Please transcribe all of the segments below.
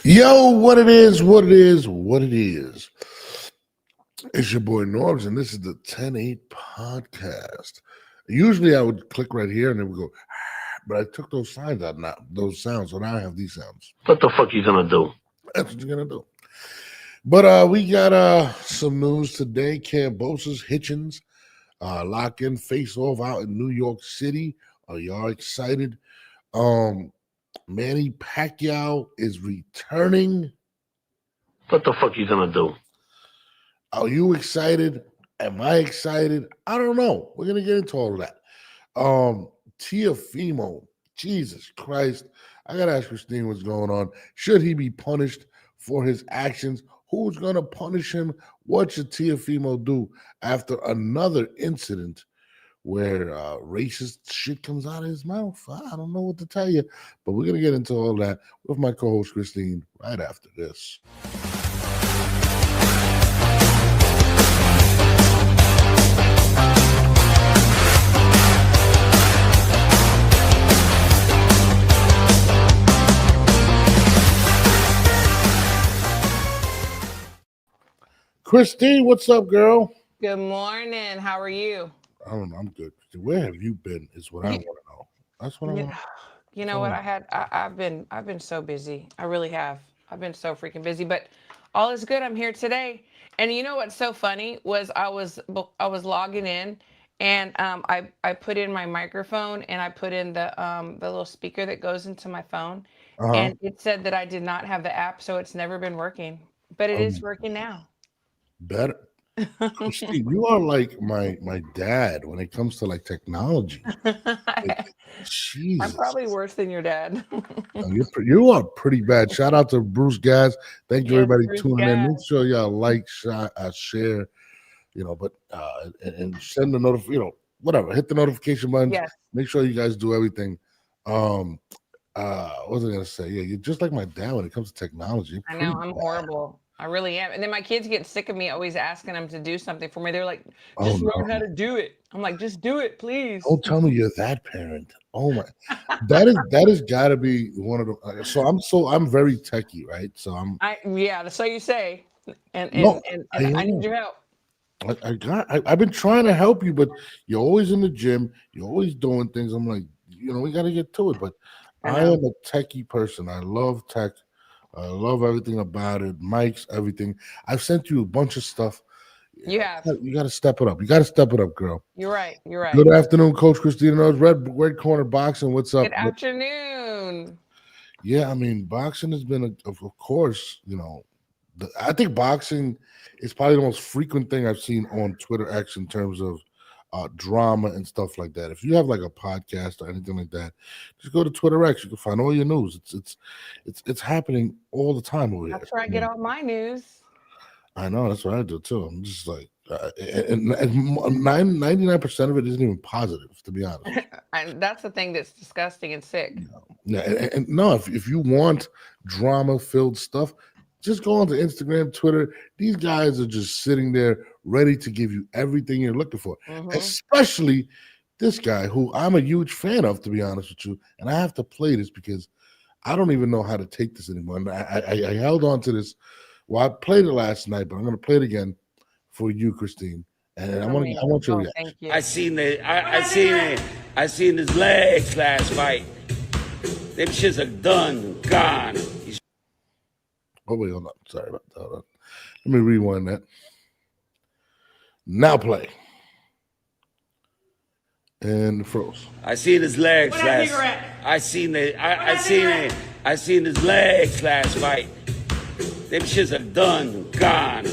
Yo, what it is, what it is, what it is. It's your boy Norbs, and this is the 10-8 podcast. Usually I would click right here and it would go, but I took those signs out now, those sounds, so now I have these sounds. What the fuck you gonna do? That's what you're gonna do. But we got some news today. Cambosa's Hitchens lock in face off out in New York City. Are y'all excited? Manny Pacquiao is returning. What the fuck you gonna do? Are you excited? Am I excited? I don't know. We're gonna get into all of that. Tiafimo, Jesus Christ. I gotta ask Christine what's going on. Should he be punished for his actions? Who's gonna punish him? What should Tiafimo do after another incident where racist shit comes out of his mouth? I don't know what to tell you, but we're gonna get into all that with my co-host Christine right after this. Christine, what's up, girl? Good morning. How are you? I don't know. I'm good. Where have you been? Is what I want to know. That's what I want. You know what? I've been so busy. I really have. I've been so freaking busy. But all is good. I'm here today. And you know what's so funny was I was logging in, and I put in my microphone and I put in the little speaker that goes into my phone, and it said that I did not have the app, so it's never been working. But it is working now. Better. Christine, you are like my dad when it comes to like technology. Like, Jesus. I'm probably worse than your dad. You are pretty bad. Shout out to Bruce Gaz. Thank you, Yes, everybody Bruce tuning in. Make Gaz. sure y'all like, share, but and send the whatever. Hit the notification button. Yes. Make sure you guys do everything. What was I gonna say? Yeah, you're just like my dad when it comes to technology. I know, I'm horrible. I really am. And then my kids get sick of me always asking them to do something for me. They're like, just learn how to do it. I'm like, just do it, please. Don't tell me you're that parent. Oh my, that has got to be one of the. So I'm very techie, right? So So you say, and No, I need your help. I've been trying to help you, but you're always in the gym. You're always doing things. I'm like, we got to get to it. But I am a techie person. I love tech. I love everything about it. Mics, everything. I've sent you a bunch of stuff. You have. You got to step it up. You got to step it up, girl. You're right. You're right. Good afternoon, Coach Christina knows. Red Corner Boxing. What's up? Good afternoon. Yeah, I mean, boxing has been, of course, I think boxing is probably the most frequent thing I've seen on Twitter X in terms of drama and stuff like that. If you have like a podcast or anything like that, just go to Twitter X. You can find all your news. It's happening all the time over here. That's where I get all my news. I know, that's what I do too. I'm just like, and 99% of it isn't even positive, to be honest. And that's the thing that's disgusting and sick. Yeah, and no, if you want drama-filled stuff, just go onto Instagram, Twitter. These guys are just sitting there ready to give you everything you're looking for. Especially this guy who I'm a huge fan of, to be honest with you. And I have to play this because I don't even know how to take this anymore. And I held on to this. Well, I played it last night, but I'm going to play it again for you, Christine. And I want your reaction. Thank you. I seen his legs last fight. Them shits are done, gone. Oh, wait, hold on. Sorry about that. Hold on. Let me rewind that. Now play. And froze. I seen his legs last. I seen his legs last fight. Them shits are done, gone.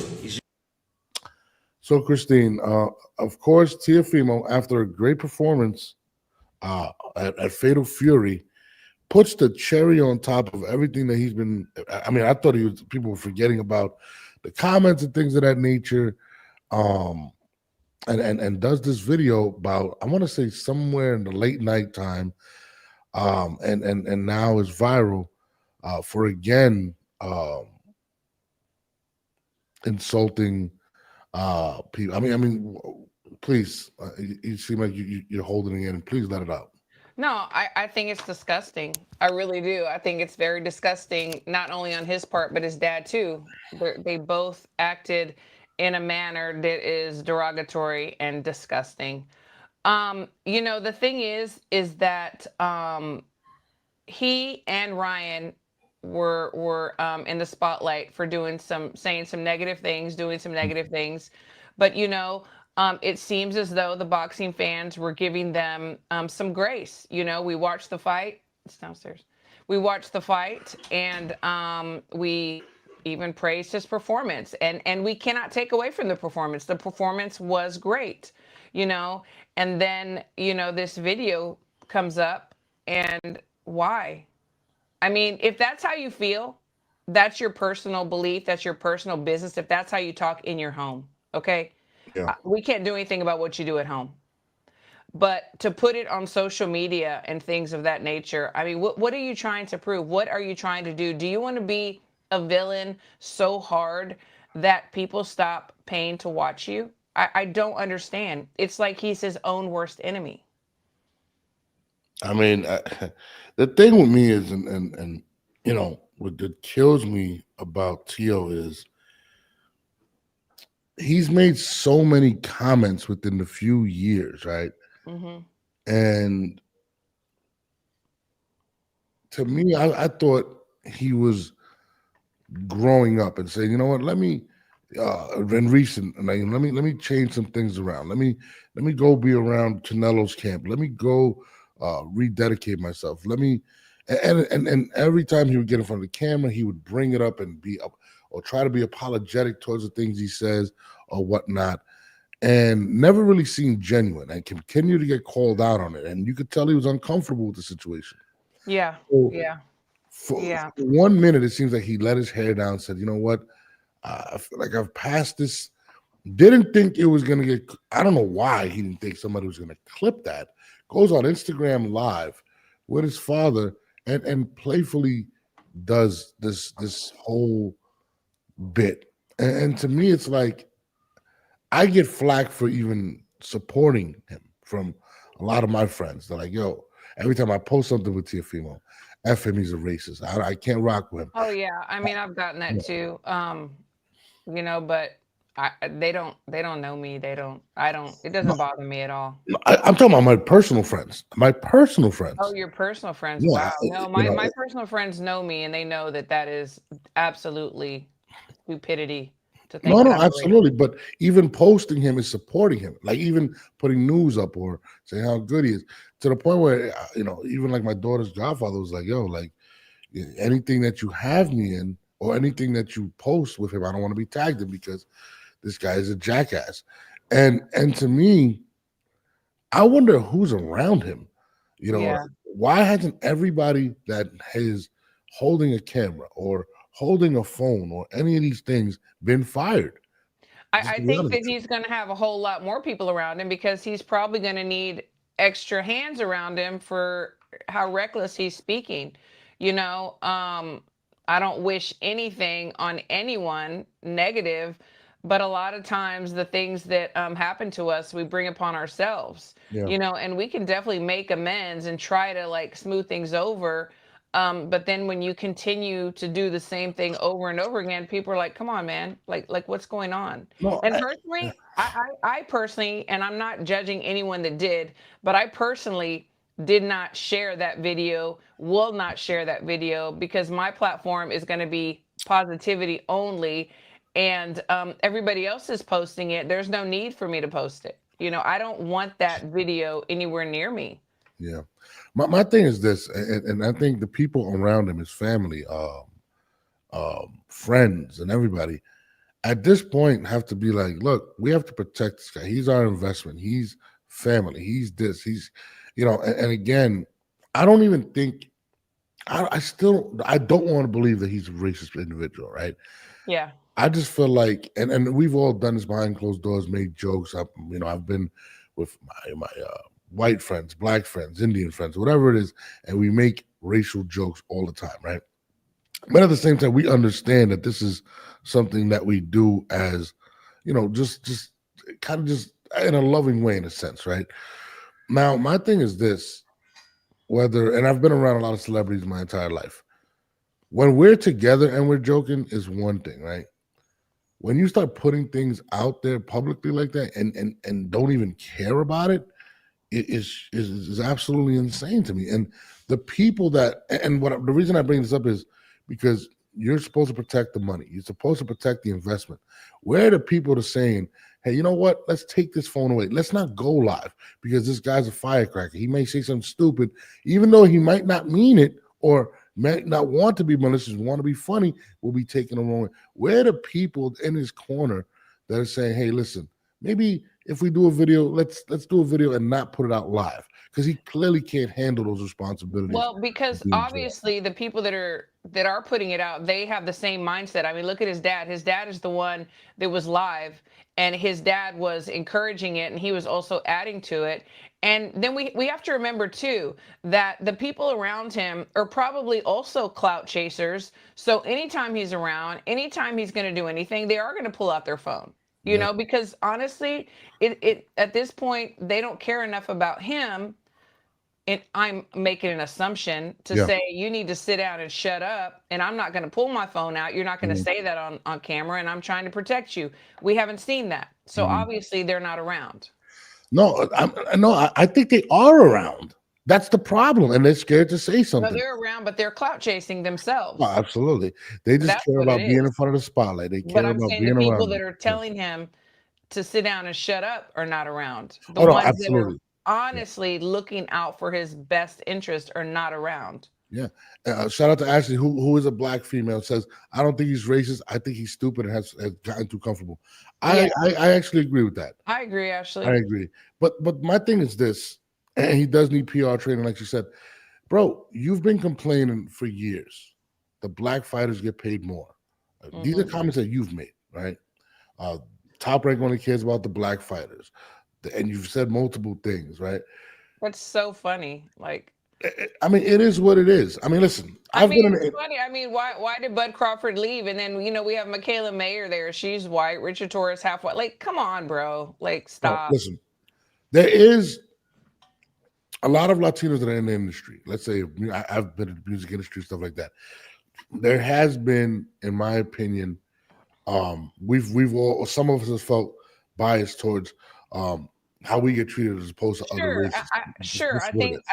So, Christine, of course, Tiafimo, after a great performance at Fatal Fury, puts the cherry on top of everything that he's been. I mean, I thought people were forgetting about the comments and things of that nature. And does this video about, I want to say somewhere in the late night time, and now is viral for again insulting people. I mean, please, you seem like you're holding it in. Please let it out. No, I think it's disgusting. I really do. I think it's very disgusting, not only on his part, but his dad too. They both acted in a manner that is derogatory and disgusting. The thing is that he and Ryan were in the spotlight for saying some negative things, doing some negative things, but it seems as though the boxing fans were giving them some grace. We watched the fight. It's downstairs. We watched the fight, and we even praised his performance, and we cannot take away from the performance. The performance was great, you know, and then this video comes up, and why? I mean, if that's how you feel, that's your personal belief, that's your personal business. If that's how you talk in your home, okay? Yeah. We can't do anything about what you do at home. But to put it on social media and things of that nature, I mean, what are you trying to prove? What are you trying to do? Do you want to be a villain so hard that people stop paying to watch you? I don't understand. It's like he's his own worst enemy. I mean, the thing with me is, and what that kills me about Tio is he's made so many comments within the few years, right? Hmm. And to me, I thought he was growing up and saying, you know what, let me and recent and let me change some things around. Let me go be around Canelo's camp. Let me go rededicate myself. Let me and every time he would get in front of the camera, he would bring it up and be up or try to be apologetic towards the things he says or whatnot. And never really seemed genuine and continued to get called out on it. And you could tell he was uncomfortable with the situation. Yeah, So yeah, for yeah. 1 minute, it seems like he let his hair down, said, you know what? I feel like I've passed this. Didn't think it was going to get, I don't know why he didn't think somebody was going to clip that. Goes on Instagram Live with his father and playfully does this whole bit. And to me, it's like, I get flack for even supporting him from a lot of my friends. They're like, yo, every time I post something with Tiafimo, F him, he's a racist. I can't rock with him. Oh yeah. I mean, I've gotten that too. But they don't know me. I don't, it No, doesn't bother me at all. I'm talking about my personal friends. My personal Oh, friends. your personal friends. Yeah, Wow. No, my personal friends know me, and they know that that is absolutely stupidity to think that no, I'm a absolutely. racist. But even posting him is supporting him. Like even putting news up or saying how good he is to the point where even like my daughter's godfather was like, "Yo, like anything that you have me in or anything that you post with him, I don't want to be tagged in because this guy is a jackass." And to me, I wonder who's around him. Like, Yeah. why hasn't everybody that is holding a camera or holding a phone or any of these things been fired? Just I to be think honest that with you. he's going to have a whole lot more people around him because he's probably going to need extra hands around him for how reckless he's speaking. You know, I don't wish anything on anyone negative, but a lot of times the things that happen to us, we bring upon ourselves, Yeah. and we can definitely make amends and try to like smooth things over. But then when you continue to do the same thing over and over again, people are like, "Come on, man! Like what's going on?" No, And personally, I personally, and I'm not judging anyone that did, but I personally did not share that video. Will not share that video because my platform is going to be positivity only, and everybody else is posting it. There's no need for me to post it. I don't want that video anywhere near me. yeah. My thing is this, and I think the people around him, his family, friends, and everybody, at this point have to be like, look, we have to protect this guy. He's our investment. He's family. He's this. He's, and again, I don't even think I don't want to believe that he's a racist individual, right? Yeah. I just feel like, and we've all done this behind closed doors, made jokes. I've been with my white friends, black friends, Indian friends, whatever it is, and we make racial jokes all the time, right? But at the same time, we understand that this is something that we do as, just kind of just in a loving way, in a sense, right? Now, my thing is this: and I've been around a lot of celebrities my entire life. When we're together and we're joking is one thing, right? When you start putting things out there publicly like that and don't even care about it, it is absolutely insane to me. And the people that and what the reason I bring this up is because you're supposed to protect the money. You're supposed to protect the investment. Where are the people that are saying, hey, you know what? Let's take this phone away. Let's not go live because this guy's a firecracker. He may say something stupid, even though he might not mean it or might not want to be malicious, want to be funny, will be taken the wrong way. Where are the people in his corner that are saying, hey, listen, maybe if we do a video, let's do a video and not put it out live because he clearly can't handle those responsibilities. Well, because obviously the people that are putting it out, they have the same mindset. I mean, look at his dad. His dad is the one that was live, and his dad was encouraging it, and he was also adding to it. And then we have to remember too that the people around him are probably also clout chasers. So anytime he's around, anytime he's going to do anything, they are going to pull out their phone. You know, because honestly, it at this point they don't care enough about him. And I'm making an assumption to say you need to sit down and shut up, and I'm not going to pull my phone out. You're not going to say that on camera, and I'm trying to protect you. We haven't seen that, so obviously they're not around. No, I think they are around. That's the problem, and they're scared to say something. No, they're around, but they're clout chasing themselves. Oh, absolutely, they just care about being in front of the spotlight. They care about being around. The people that are telling him to sit down and shut up are not around. The ones absolutely. That are honestly looking out for his best interest are not around. Yeah. Shout out to Ashley, who is a black female, says, I don't think he's racist. I think he's stupid and has gotten too comfortable. I actually agree with that. I agree, Ashley. I agree. But my thing is this, and he does need PR training, like you said. Bro, you've been complaining for years. The black fighters get paid more. These are comments that you've made, right? Top Rank only cares about the black fighters. And you've said multiple things, right? That's so funny. Like, I mean, it is what it is. I mean, listen, it's funny. I mean, why did Bud Crawford leave? And then, we have Michaela Mayer there. She's white. Richard Torres, half white. Like, come on, bro. Like, stop. No, listen, there is a lot of Latinos that are in the industry. Let's say I've been in the music industry, stuff like that. There has been, in my opinion, we've all, some of us have felt biased towards how we get treated as opposed to other races.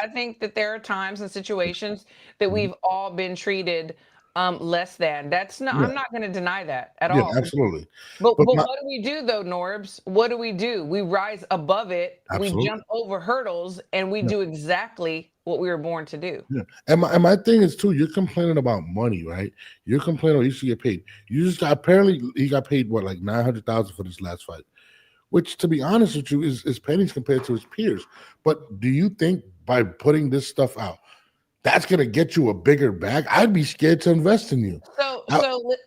I think that there are times and situations that we've all been treated less than. That's not. I'm not going to deny that at all. Absolutely. But what do we do though, Norbs? What do? We rise above it. Absolutely. We jump over hurdles, and we do exactly what we were born to do. Yeah. And my thing is too, you're complaining about money, right? You're complaining you should get paid. You just got, apparently he got paid what, like $900,000 for this last fight, which, to be honest with you, is pennies compared to his peers. But do you think by putting this stuff out, that's gonna get you a bigger bag? I'd be scared to invest in you.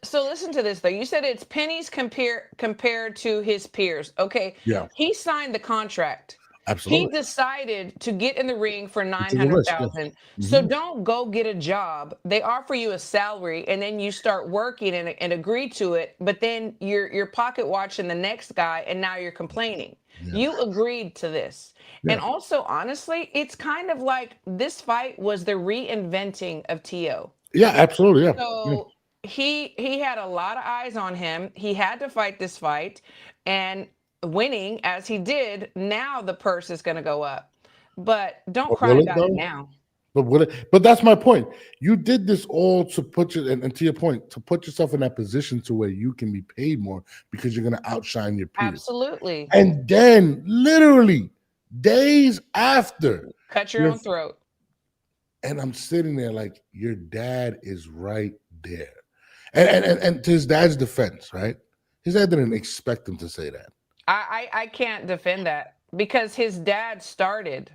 So listen to this though. You said it's pennies compared to his peers. Okay. Yeah. He signed the contract. Absolutely. He decided to get in the ring for $900,000. So don't go get a job. They offer you a salary, and then you start working and agree to it. But then you're pocket watching the next guy, and now you're complaining. Yeah. You agreed to this. Yeah. And also, honestly, it's kind of like this fight was the reinventing of T.O. Yeah, absolutely. Yeah. So he had a lot of eyes on him. He had to fight this fight, and winning as he did, now the purse is going to go up. But don't cry about it now. But that's my point. You did this all to put you, and to your point, to put yourself in that position to where you can be paid more because you're going to outshine your peers. Absolutely. And then, literally days after, cut your own throat. And I'm sitting there like, your dad is right there. And to his dad's defense, right? His dad didn't expect him to say that. I can't defend that because his dad started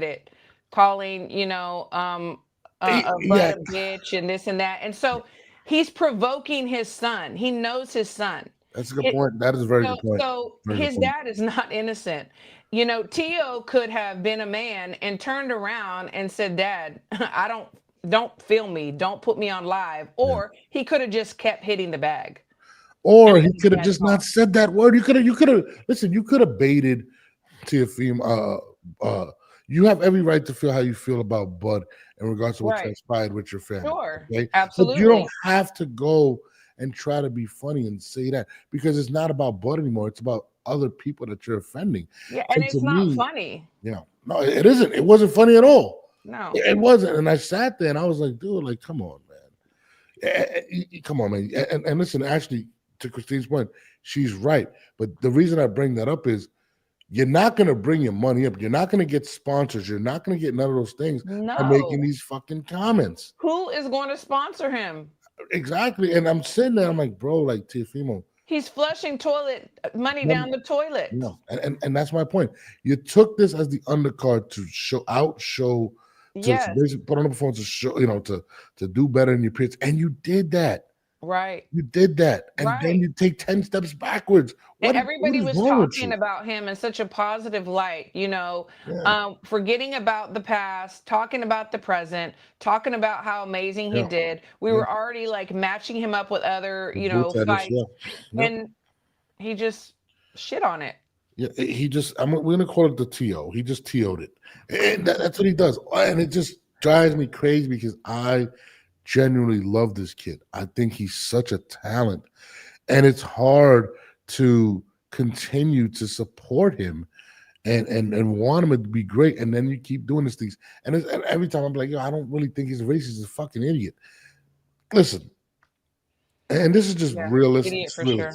it, calling, a bitch and this and that. And so he's provoking his son. He knows his son. That's a good point. That is a very good point. So his dad is not innocent. T.O. could have been a man and turned around and said, Dad, don't film me. Don't put me on live. Or he could have just kept hitting the bag. Or he could have just not said that word. You could have listen, you could have baited Teofimo. you have every right to feel how you feel about Bud in regards to what Right. transpired with your family. Sure. Okay, but you Absolutely. don't have to go and try to be funny and say that, because it's not about Bud anymore. It's about other people that you're offending. Yeah, and And to it's not me, funny. no, it isn't. It wasn't funny at all. No. It wasn't. And I sat there and I was like, dude, like, come on, man. Come on, man. And listen, actually, to Christine's point, she's right. But the reason I bring that up is you're not going to bring your money up. You're not going to get sponsors. You're not going to get none of those things by making No. these fucking comments. Who is going to sponsor him? Exactly. And I'm sitting there, I'm like, bro, like Tiafimo, He's flushing toilet money down the toilet. no. And that's my point. You took this as the undercard to show to Yes. basically put on the performance to show, to do better in your pitch. And you did that. Right. You did that. And then Right. you take 10 steps backwards. And What everybody is was wrong with talking you? about him in such a positive light, Yeah. forgetting about the past, talking about the present, talking about how amazing he Yeah. did. We Yeah. were already like matching him up with other, Bullpetters, fights, yeah. and he just shit on it. Yeah, we're gonna call it the TO. He just TO'd it. And that's what he does. And it just drives me crazy because I genuinely love this kid. I think he's such a talent. And it's hard to continue to support him and want him to be great. And then you keep doing these things. And every time I'm like, I don't really think he's a racist, he's a fucking idiot. Listen, and this is just Yeah, realistic. idiot for sure.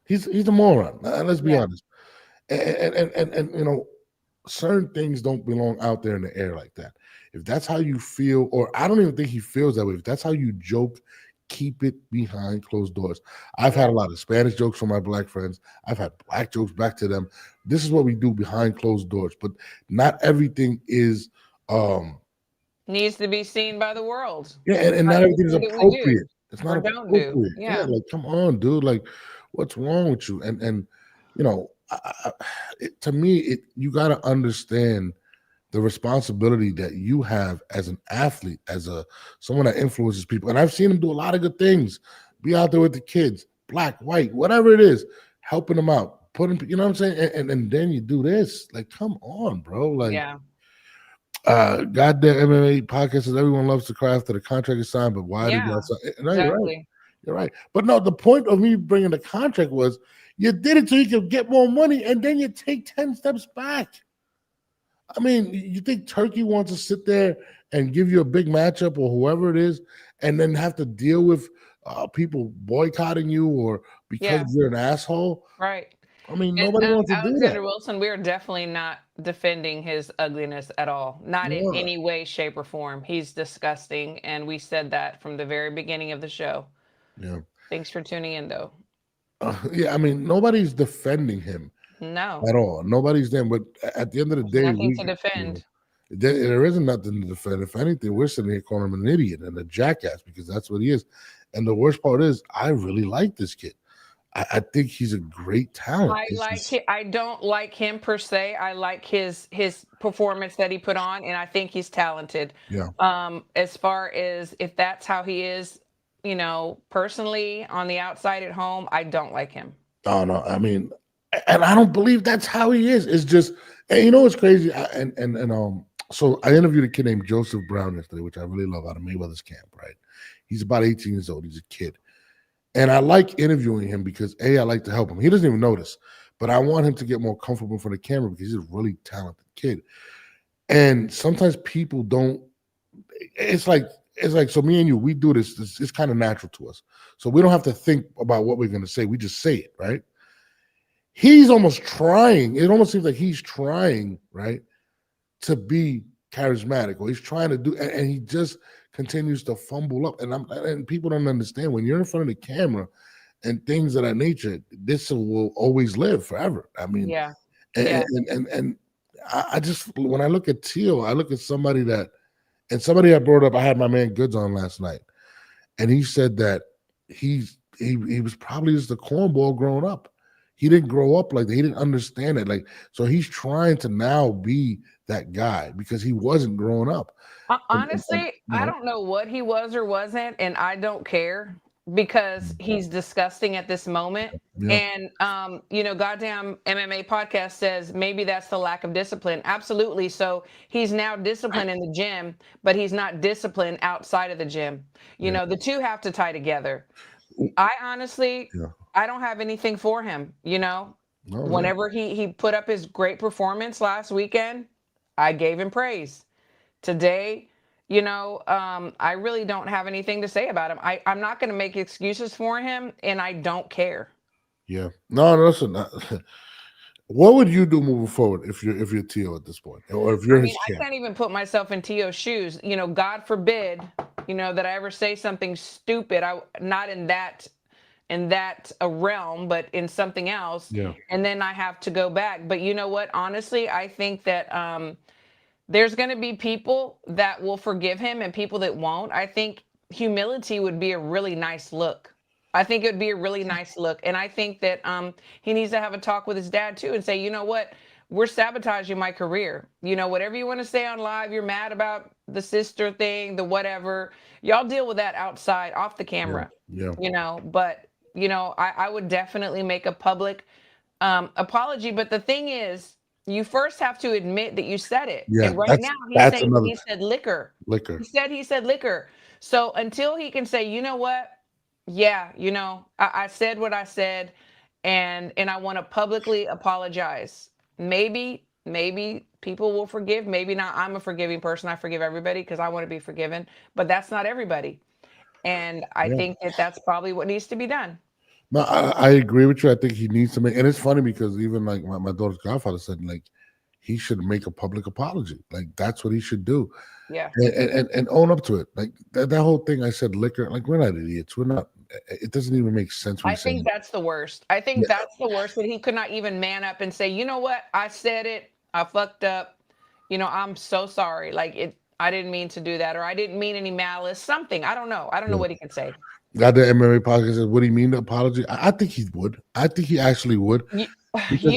He's a moron. Let's be Yeah. honest. And certain things don't belong out there in the air like that. If that's how you feel, or I don't even think he feels that way. If that's how you joke, keep it behind closed doors. I've had a lot of Spanish jokes from my black friends. I've had black jokes back to them. This is what we do behind closed doors. But not everything is Needs to be seen by the world. yeah, and By not everything is anything that we do appropriate. It's not or don't do. appropriate. Yeah, Yeah. like come on, dude. Like, what's wrong with you? And to me, you got to understand the responsibility that you have as an athlete, as someone that influences people. And I've seen him do a lot of good things. Be out there with the kids, black, white, whatever it is, helping them out, putting, you know what I'm saying? And then you do this. Like, come on, bro. Like, Yeah. goddamn MMA podcast says everyone loves the craft that the contract is signed, but why did Yeah. y'all sign? No, you're right. Exactly. You're right. But no, the point of me bringing the contract was you did it so you could get more money, and then you take 10 steps back. I mean, you think Turkey wants to sit there and give you a big matchup or whoever it is, and then have to deal with people boycotting you or because Yeah. you're an asshole? Right. I mean, And nobody wants to do Alexander that. Wilson, we are definitely not defending his ugliness at all. Not in Yeah. any way, shape, or form. He's disgusting. And we said that from the very beginning of the show. Yeah. Thanks for tuning in, though. Yeah, I mean, nobody's defending him No, at all. Nobody's there. But at the end of the there's day, nothing to defend. there isn't nothing to defend. If anything, we're sitting here calling him an idiot and a jackass because that's what he is. And the worst part is, I really like this kid. I think he's a great talent. I don't like him per se. I like his performance that he put on, and I think he's talented. Yeah. As far as if that's how he is, personally on the outside at home, I don't like him. Oh no, I mean, and I don't believe that's how he is. It's just, and you know what's crazy? So I interviewed a kid named Joseph Brown yesterday, which I really love, out of Mayweather's camp. Right? He's about 18 years old. He's a kid. And I like interviewing him because I like to help him. He doesn't even notice, but I want him to get more comfortable in front of the camera because he's a really talented kid. And sometimes people don't. It's like so. Me and you, we do this. It's kind of natural to us, so we don't have to think about what we're going to say. We just say it, right? He's almost trying. It almost seems like he's trying, right, to be charismatic, or he's trying to do, and he just continues to fumble up, and people don't understand when you're in front of the camera and things of that nature. This will always live forever. I mean, Yeah. and I just, when I look at Teal, I look at somebody that, and somebody I brought up. I had my man Goods on last night, and he said that he was probably just a cornball growing up. He didn't grow up like that. He didn't understand it. Like, so he's trying to now be that guy because he wasn't growing up. Honestly, I don't know what he was or wasn't, and I don't care. because he's disgusting at this moment. Yeah. And goddamn MMA podcast says maybe that's the lack of discipline. Absolutely. So he's now disciplined in the gym, but he's not disciplined outside of the gym. The two have to tie together. I honestly, Yeah. I don't have anything for him. No, Whenever he put up his great performance last weekend, I gave him praise. Today, I really don't have anything to say about him. I'm not going to make excuses for him, and I don't care. Yeah. No, listen. What would you do moving forward if you're Tio at this point, or if you're his I champ? can't even put myself in Tio's shoes. God forbid, that I ever say something stupid. Not in that realm, but in something else. Yeah. And then I have to go back. But you know what? Honestly, I think that there's going to be people that will forgive him and people that won't. I think humility would be a really nice look. I think it would be a really nice look. And I think that he needs to have a talk with his dad too and say, you know what? We're sabotaging my career. Whatever you want to say on live, you're mad about the sister thing, the whatever. Y'all deal with that outside, off the camera. Yeah. But I would definitely make a public apology. But the thing is, you first have to admit that you said it. Yeah, and right now he said liquor. Liquor. He said liquor. So until he can say, you know what? Yeah, I said what I said, and I want to publicly apologize. Maybe people will forgive, maybe not. I'm a forgiving person. I forgive everybody because I want to be forgiven, but that's not everybody. And I think that that's probably what needs to be done. No, I agree with you. I think he needs to make, and it's funny because even like my daughter's godfather said, like he should make a public apology. Like that's what he should do. Yeah. And own up to it. Like that whole thing I said, liquor. Like we're not idiots. We're not. It doesn't even make sense. I think that's the worst. I think that's the worst, that he could not even man up and say, you know what? I said it. I fucked up. I'm so sorry. Like I didn't mean to do that, or I didn't mean any malice. Something. I don't know. I don't know what he can say. Got the MMA podcast says, would he mean the apology? I think he would. I think he actually would. You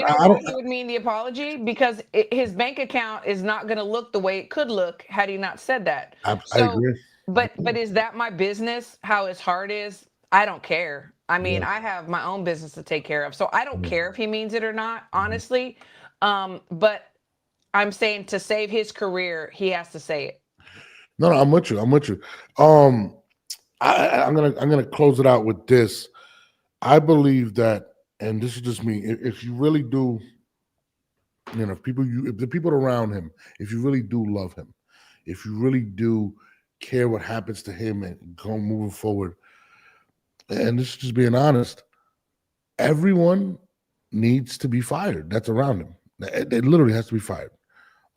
know why he would mean the apology? Because his bank account is not going to look the way it could look had he not said that. I agree. But is that my business? How his heart is? I don't care. I mean, I have my own business to take care of, so I don't care if he means it or not, honestly. But I'm saying to save his career, he has to say it. No, I'm with you. I'm gonna close it out with this. I believe that, and this is just me. If you really do, if the people around him, if you really do love him, if you really do care what happens to him and go moving forward, and this is just being honest, everyone needs to be fired. That's around him. It literally has to be fired.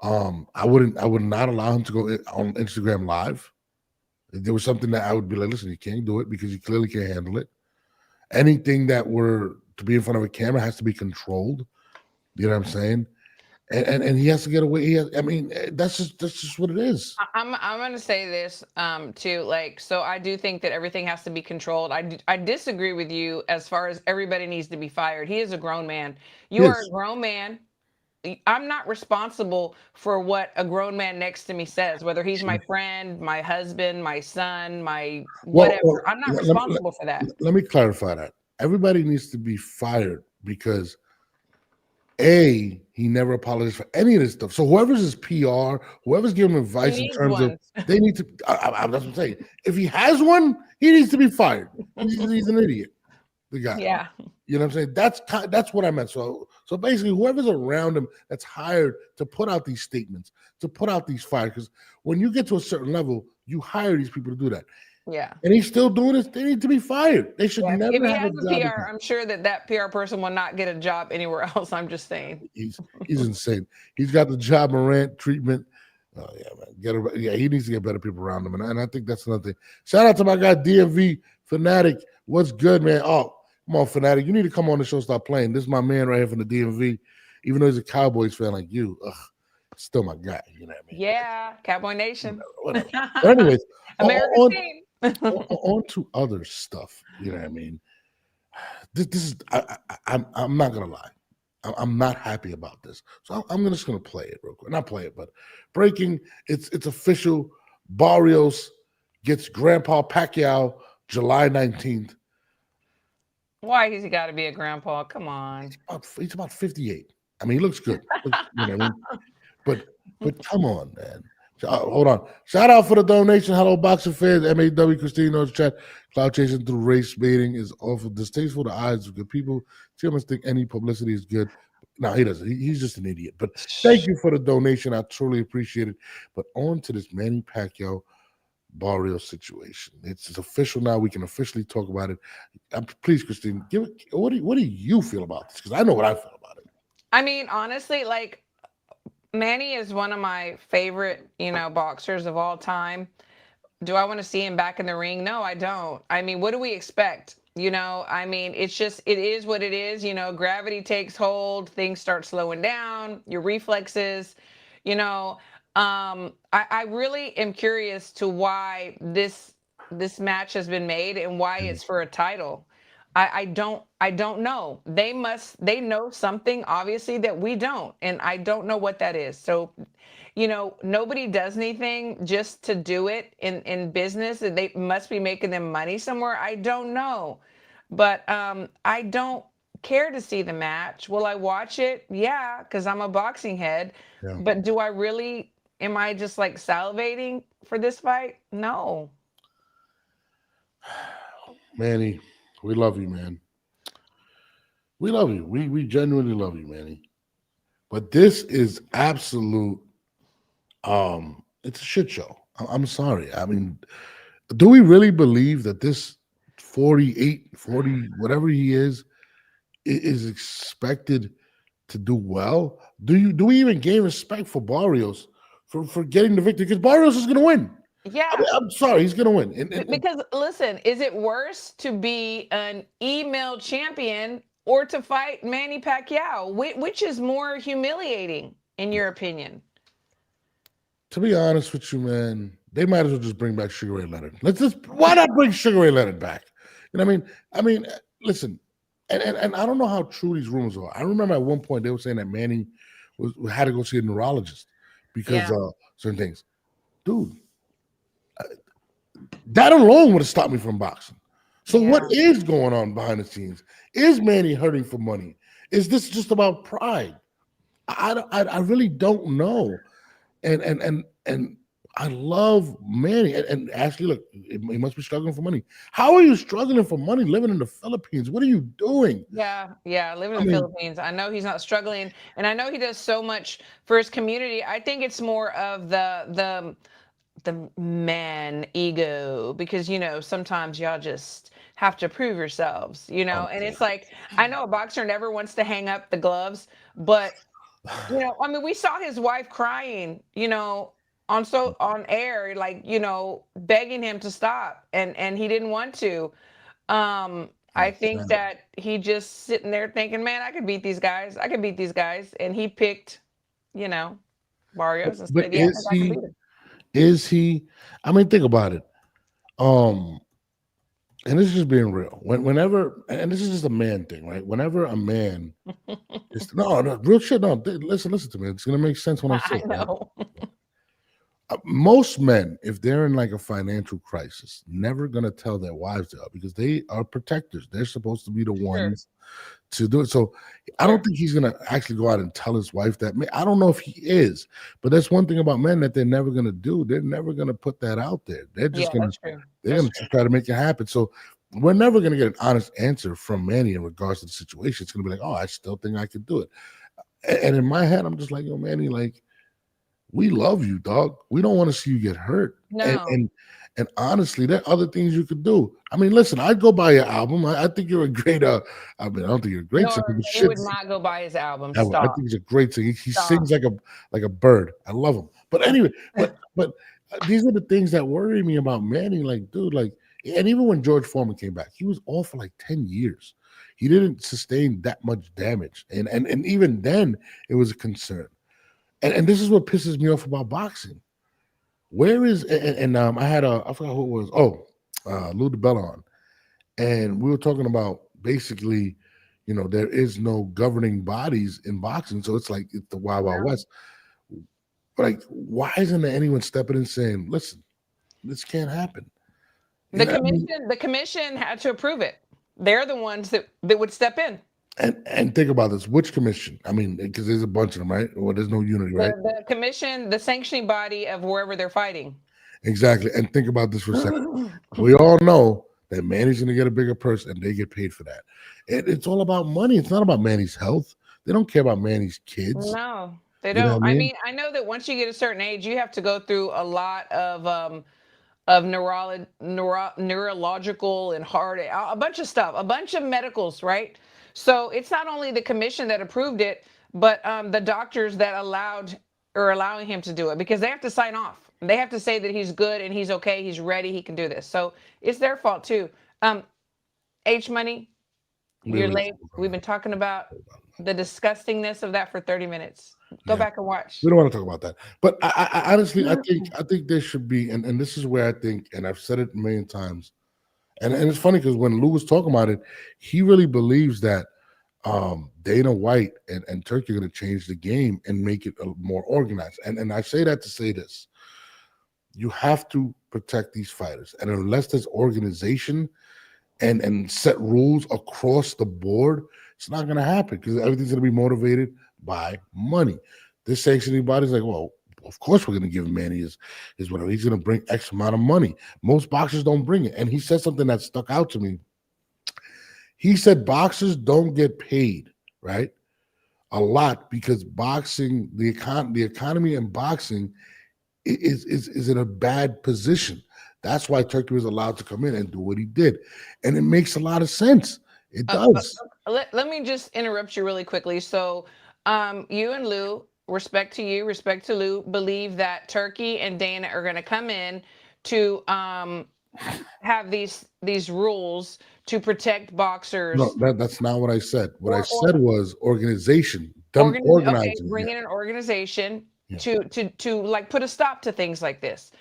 I would not allow him to go on Instagram Live. If there was something that I would be like, listen, you can't do it because you clearly can't handle it. Anything that were to be in front of a camera has to be controlled. You know what I'm saying? And he has to get away. That's just what it is. I'm going to say this too. Like, so I do think that everything has to be controlled. I disagree with you as far as everybody needs to be fired. He is a grown man. You are a grown man. I'm not responsible for what a grown man next to me says, whether he's my friend, my husband, my son, my whatever. Well, I'm not responsible for that. Let me clarify that. Everybody needs to be fired because he never apologized for any of this stuff. So whoever's his PR, whoever's giving him advice in terms of, they need to, that's what I'm saying. If he has one, he needs to be fired. He's an idiot. The guy. Yeah. You know what I'm saying? That's what I meant. So basically, whoever's around him that's hired to put out these statements, to put out these fires, because when you get to a certain level, you hire these people to do that. Yeah. And he's still doing this. They need to be fired. They should never if he have has a job. PR, I'm sure that PR person will not get a job anywhere else. I'm just saying. He's insane. He's got the job Morant treatment. Oh yeah, man. He needs to get better people around him, and I think that's another thing. Shout out to my guy DMV Fanatic. What's good, man? Oh. Come on, Fanatic. You need to come on the show, stop playing. This is my man right here from the DMV. Even though he's a Cowboys fan like you, still my guy. You know what I mean? Yeah, Cowboy Nation. Whatever. But anyways, American team. on to other stuff. You know what I mean? This is. I'm not gonna lie. I'm not happy about this. So I'm just gonna play it real quick. Not play it, but breaking. It's official. Barrios gets Grandpa Pacquiao July 19th. Why has he got to be a grandpa? Come on. He's about 58. I mean, he looks good. You know what I mean? But come on, man. Hold on. Shout out for the donation. Hello, boxing fans. MAW Christine knows chat. Cloud chasing through race baiting is awful distasteful to eyes of good people. She must think any publicity is good. No, he doesn't. He's just an idiot. But thank you for the donation. I truly appreciate it. But on to this Manny Pacquiao Barrios situation. It's official now. We can officially talk about it. Please, Christine, what do you feel about this? Because I know what I feel about it. I mean, honestly, like Manny is one of my favorite, boxers of all time. Do I want to see him back in the ring? No, I don't. I mean, what do we expect? I mean, it is what it is. Gravity takes hold, things start slowing down, your reflexes, you know. I really am curious to why this match has been made and why it's for a title. I don't know. They know something obviously that we don't, and I don't know what that is. So, nobody does anything just to do it in business, and they must be making them money somewhere. I don't know, but I don't care to see the match. Will I watch it? Yeah, because I'm a boxing head. Yeah. But do I really? Am I just like salivating for this fight? No. Manny, we love you, man. We love you. We genuinely love you, Manny. But this is absolute. It's a shit show. I'm sorry. I mean, do we really believe that this 48, 40, whatever he is expected to do well? Do we even gain respect for Barrios for getting the victory? Because Barrios is going to win. Yeah. I'm sorry, he's going to win. Because listen, is it worse to be an email champion or to fight Manny Pacquiao? Which is more humiliating, in your opinion? To be honest with you, man, they might as well just bring back Sugar Ray Leonard. Why not bring Sugar Ray Leonard back? You know what I mean? I mean, listen, and I don't know how true these rumors are. I remember at one point they were saying that Manny had to go see a neurologist because certain things. Dude, that alone would have stopped me from boxing. So what is going on behind the scenes? Is Manny hurting for money? Is this just about pride? I really don't know. And I love Manny. And Ashley, look, he must be struggling for money. How are you struggling for money living in the Philippines? What are you doing? Yeah, living in the Philippines. I know he's not struggling, and I know he does so much for his community. I think it's more of the man ego, because sometimes y'all just have to prove yourselves, and it's like, I know a boxer never wants to hang up the gloves, but I mean, we saw his wife crying, on air, like, begging him to stop, and he didn't want to. I think that he just sitting there thinking, man, I could beat these guys. And he picked, Barrios and said, yeah, I can beat him. Is he? I mean, think about it. And this is just being real. Whenever, and this is just a man thing, right? Whenever a man no, real shit. No, listen to me. It's gonna make sense when I say it. I know. Right? Most men, if they're in like a financial crisis, never gonna tell their wives they are, because they are protectors. They're supposed to be the ones to do it. So I don't think he's gonna actually go out and tell his wife that. I don't know if he is, but that's one thing about men that they're never gonna do. They're never gonna put that out there. They're just gonna try to make it happen. So we're never gonna get an honest answer from Manny in regards to the situation. It's gonna be like, oh, I still think I could do it. And in my head, I'm just like, yo, Manny, like, we love you, dog. We don't want to see you get hurt. No. And honestly, there are other things you could do. I mean, listen, I'd go buy your album. I think you're a great. I mean, I don't think you're a great singer. He would not go buy his album. I think he's a great singer. He sings like a bird. I love him. But anyway, but these are the things that worry me about Manny. Like, dude, like, and even when George Foreman came back, he was off for like 10 years. He didn't sustain that much damage, and even then, it was a concern. And this is what pisses me off about boxing. Where is I had I forgot who it was. Oh, Lou DiBella on, and we were talking about basically, there is no governing bodies in boxing, so it's like it's the Wild Wild West. But like, why isn't there anyone stepping in saying, "Listen, this can't happen"? The commission had to approve it. They're the ones that would step in. And think about this. Which commission? I mean, because there's a bunch of them, right? Well, there's no unity, right? The commission, the sanctioning body of wherever they're fighting. Exactly. And think about this for a second. We all know that Manny's going to get a bigger purse, and they get paid for that. It's all about money. It's not about Manny's health. They don't care about Manny's kids. No, they don't. You know what I mean? I know that once you get a certain age, you have to go through a lot of neurological and heart, a bunch of stuff, a bunch of medicals, right? So it's not only the commission that approved it, but the doctors that allowing him to do it, because they have to sign off. They have to say that he's good and he's okay, he's ready, he can do this. So it's their fault too. H Money, you're late. We've been talking about the disgustingness of that for 30 minutes. Go back and watch. We don't want to talk about that. But I honestly, I think there should be, and this is where I think, and I've said it a million times, and it's funny because when Lou was talking about it, he really believes that Dana White and Turkey are going to change the game and make it more organized. And I say that to say this. You have to protect these fighters. And unless there's organization and set rules across the board, it's not going to happen because everything's going to be motivated by money. This sanctioning body's like, well, of course we're going to give Manny his whatever. He's going to bring X amount of money. Most boxers don't bring it. And he said something that stuck out to me. He said boxers don't get paid, right, a lot because boxing, the economy in boxing is in a bad position. That's why Turkey was allowed to come in and do what he did. And it makes a lot of sense. It does. Let me just interrupt you really quickly. So you and Lou, respect to you, respect to Lou, believe that Turkey and Dana are going to come in to have these rules to protect boxers. No, that's not what I said. What I said was organization. Organizing. Okay, bring in an organization to like put a stop to things like this.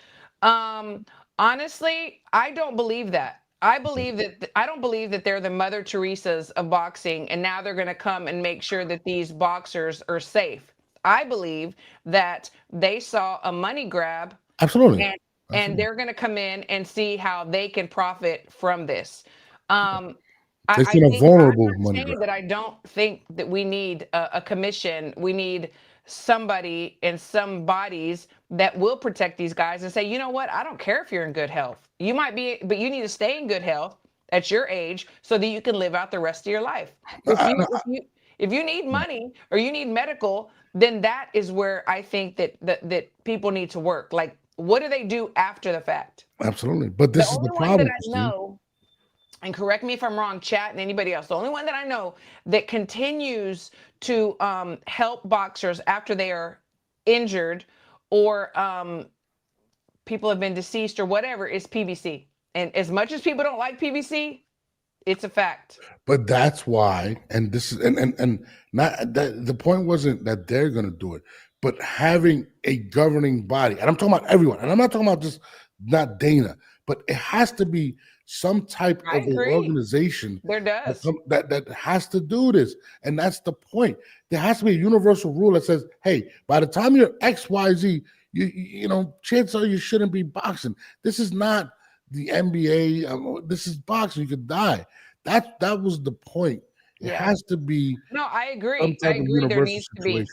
Honestly, I don't believe that. I don't believe that they're the Mother Teresas of boxing, and now they're going to come and make sure that these boxers are safe. I believe that they saw a money grab. Absolutely. And they're going to come in and see how they can profit from this. It's a vulnerable money grab. That I don't think that we need a commission. We need somebody and some bodies that will protect these guys and say, you know what? I don't care if you're in good health. You might be, but you need to stay in good health at your age so that you can live out the rest of your life. If you need money or you need medical, then that is where I think that people need to work. Like, what do they do after the fact? Absolutely. But this is the problem. That I know, and correct me if I'm wrong, chat and anybody else, the only one that I know that continues to help boxers after they are injured or people have been deceased or whatever is PBC. And as much as people don't like PBC, it's a fact. But that's why, and this is and not that the point wasn't that they're going to do it, but having a governing body, and I'm talking about everyone, and I'm not talking about just not Dana, but it has to be some type of an organization that has to do this. And that's the point. There has to be a universal rule that says, hey, by the time you're XYZ, you know, chances are you shouldn't be boxing. This is not the NBA. This is boxing. You could die. That was the point. It has to be. No, I agree. I agree. There needs to be.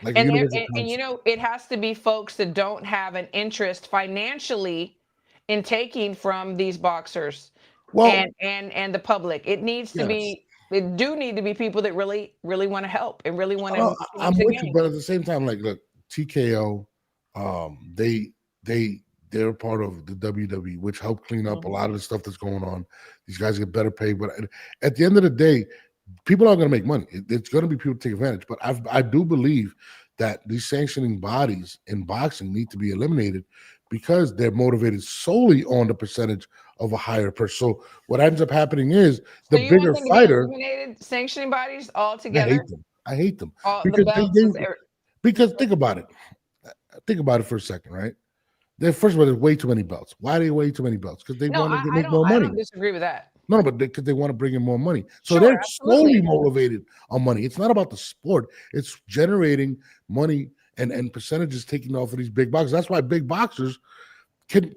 Like and you know, it has to be folks that don't have an interest financially in taking from these boxers and the public. It needs to be. It do need to be people that really want to help and really want to. I'm with you, but at the same time, like, look, TKO, they're part of the WWE, which helped clean up a lot of the stuff that's going on. These guys get better paid, but at the end of the day, people aren't going to make money. It's going to be people to take advantage. But I do believe that these sanctioning bodies in boxing need to be eliminated because they're motivated solely on the percentage of a higher person. So what ends up happening is the bigger fighter. Sanctioning bodies altogether. I hate them. Because think about it. Think about it for a second, right? First of all, there's way too many belts. Why are they way too many belts? Because they want to make more money. I don't disagree with that. No, but because they want to bring in more money. So they're solely motivated on money. It's not about the sport. It's generating money and percentages taking off of these big boxers. That's why big boxers can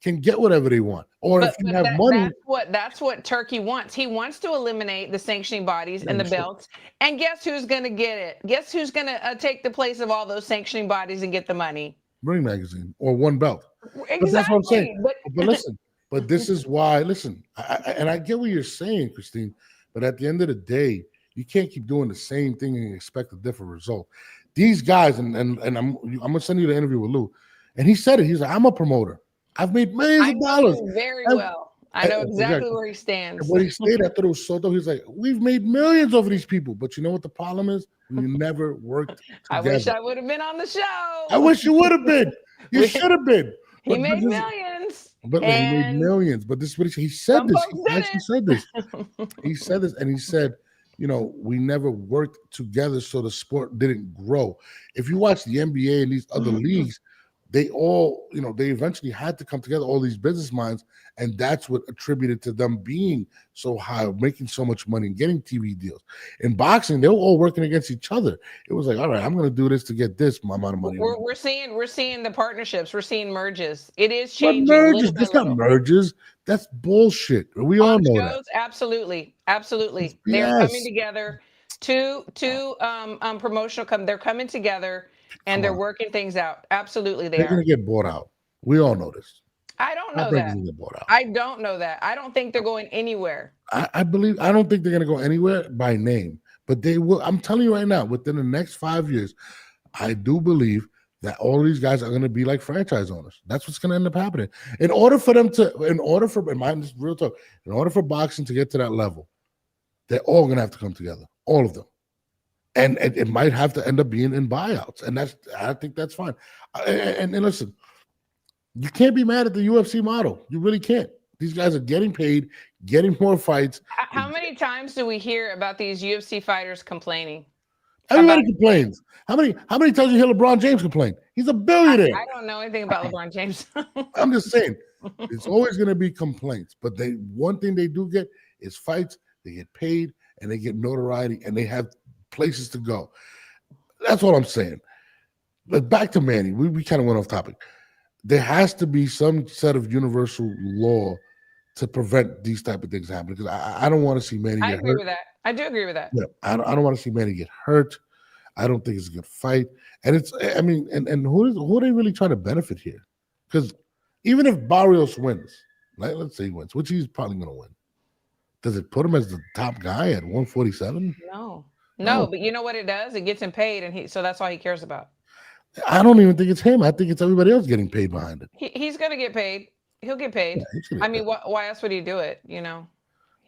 can get whatever they want. Or if you have money, that's what Turkey wants. He wants to eliminate the sanctioning bodies and the belts. And guess who's going to get it? Guess who's going to take the place of all those sanctioning bodies and get the money? Ring Magazine or one belt. Exactly. But that's what I'm saying. But listen, but this is why. Listen, and I get what you're saying, Christine. But at the end of the day, you can't keep doing the same thing and expect a different result. These guys, and I'm gonna send you the interview with Lou, and he said it. He's like, I'm a promoter. I've made millions of dollars. Very well. I know exactly where he stands. And when he stayed, I thought it was so dope. He's like, we've made millions over these people, but you know what the problem is? We never worked together. I wish I would have been on the show. I wish you would have been. You should have been. He made millions. But he made millions. But this is what he said. This. He actually said this. He said this, and he said, you know, we never worked together, so the sport didn't grow. If you watch the NBA and these other leagues, they all, you know, they eventually had to come together, all these business minds, and that's what attributed to them being so high, making so much money, and getting TV deals. In boxing, they were all working against each other. It was like, all right, I'm going to do this to get this amount of money. We're seeing the partnerships. We're seeing merges. It is But changing. merges, that's not merges. That's bullshit. We all know that. Absolutely. They're coming together. Two promotional they're coming together. And they're working things out. Absolutely, they're going to get bought out. We all know this. I don't know that. I don't know that. I don't think they're going anywhere. I don't think they're going to go anywhere by name, but they will. I'm telling you right now, within the next 5 years, I do believe that all of these guys are going to be like franchise owners. That's what's going to end up happening. In order for boxing to get to that level, they're all going to have to come together. All of them. And it might have to end up being in buyouts, and I think that's fine. And listen, you can't be mad at the UFC model. You really can't. These guys are getting paid, getting more fights. How many times do we hear about these UFC fighters complaining? Everybody complains. How many times you hear LeBron James complain? He's a billionaire. I don't know anything about LeBron James. I'm just saying, it's always going to be complaints. But one thing they do get is fights. They get paid, and they get notoriety, and they have places to go. That's what I'm saying. But back to Manny, we kind of went off topic. There has to be some set of universal law to prevent these type of things happening, because I don't want to see Manny get hurt. I agree with that. I do agree with that. Yeah, I don't want to see Manny get hurt. I don't think it's a good fight. And who are they really trying to benefit here? Because even if Barrios wins, right, let's say he wins, which he's probably going to win, does it put him as the top guy at 147? No, but you know what it does? It gets him paid, and so that's all he cares about. I don't even think it's him. I think it's everybody else getting paid behind it. He's going to get paid. He'll get paid. Yeah, I mean, why else would he do it? You know.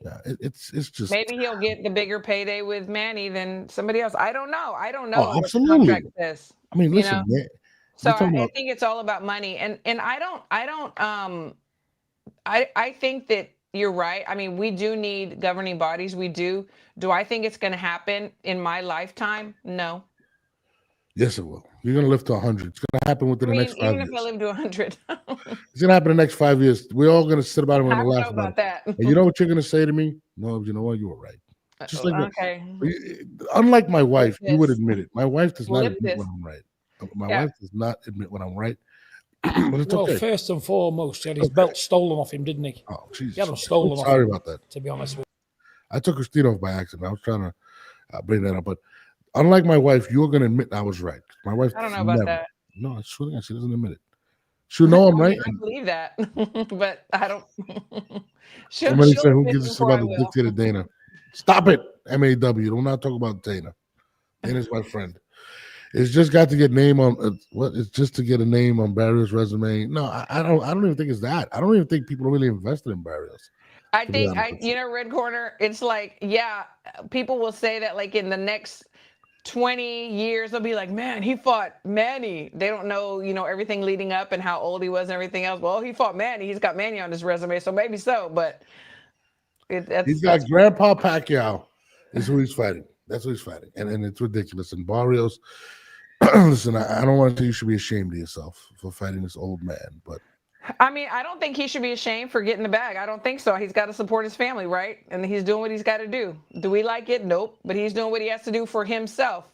Yeah, it's just maybe he'll get the bigger payday with Manny than somebody else. I don't know. Oh, absolutely. I mean, listen, you know? So I think it's all about money, and I think that you're right. I mean, we do need governing bodies. We do. Do I think it's going to happen in my lifetime? No. Yes, it will. You're going to live to 100. It's going to happen within the next 5 years. Even if I live to 100. It's going to happen in the next 5 years. We're all going to sit about it and laugh about that. And you know what you're going to say to me? No, you know what? You were right. Just like okay. Unlike my wife, you would admit it. My wife does not admit when I'm right. My wife does not admit when I'm right. But it's okay. First and foremost, he had his belt stolen off him, didn't he? Oh, Jesus. He had them stolen off him. Sorry about that. To be honest with you. I took Christine off by accident. I was trying to bring that up. But unlike my wife, you're going to admit I was right. My wife, I don't know about that. No, it's true. She doesn't admit it. She'll know I'm right. I believe that, but I don't. Somebody said, who gives a shit about the dictator Dana? Stop it, MAW. Do not talk about Dana. Dana's my friend. It's just got to get name on what? It's just to get a name on Barrios' resume. No, I don't even think it's that. I don't even think people are really invested in Barrios. I think Red Corner. It's like, yeah, people will say that like in the next 20 years they'll be like, man, he fought Manny. They don't know, everything leading up and how old he was and everything else. Well, he fought Manny. He's got Manny on his resume, so maybe so. But he's got Grandpa Pacquiao. Is who he's fighting. That's who he's fighting, and it's ridiculous. And Barrios, listen, I don't want to say you should be ashamed of yourself for fighting this old man, but I mean, I don't think he should be ashamed for getting the bag. I don't think so. He's got to support his family, right? And he's doing what he's got to do. Do we like it? Nope. But he's doing what he has to do for himself.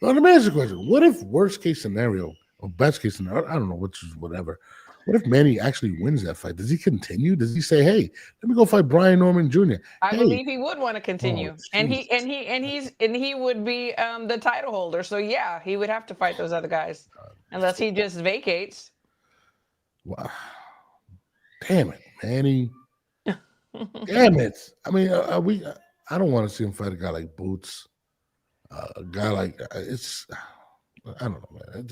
Well, let me ask you a question. What if worst case scenario or best case scenario, I don't know, which is whatever. What if Manny actually wins that fight? Does he continue? Does he say, "Hey, let me go fight Brian Norman Jr."? I Hey, believe he would want to oh, continue, and Jesus. he would be the title holder. So yeah, he would have to fight those other guys unless he just vacates. Wow. Damn it, Manny. Damn it. I mean, I don't want to see him fight a guy like Boots. A guy like it's. I don't know, man.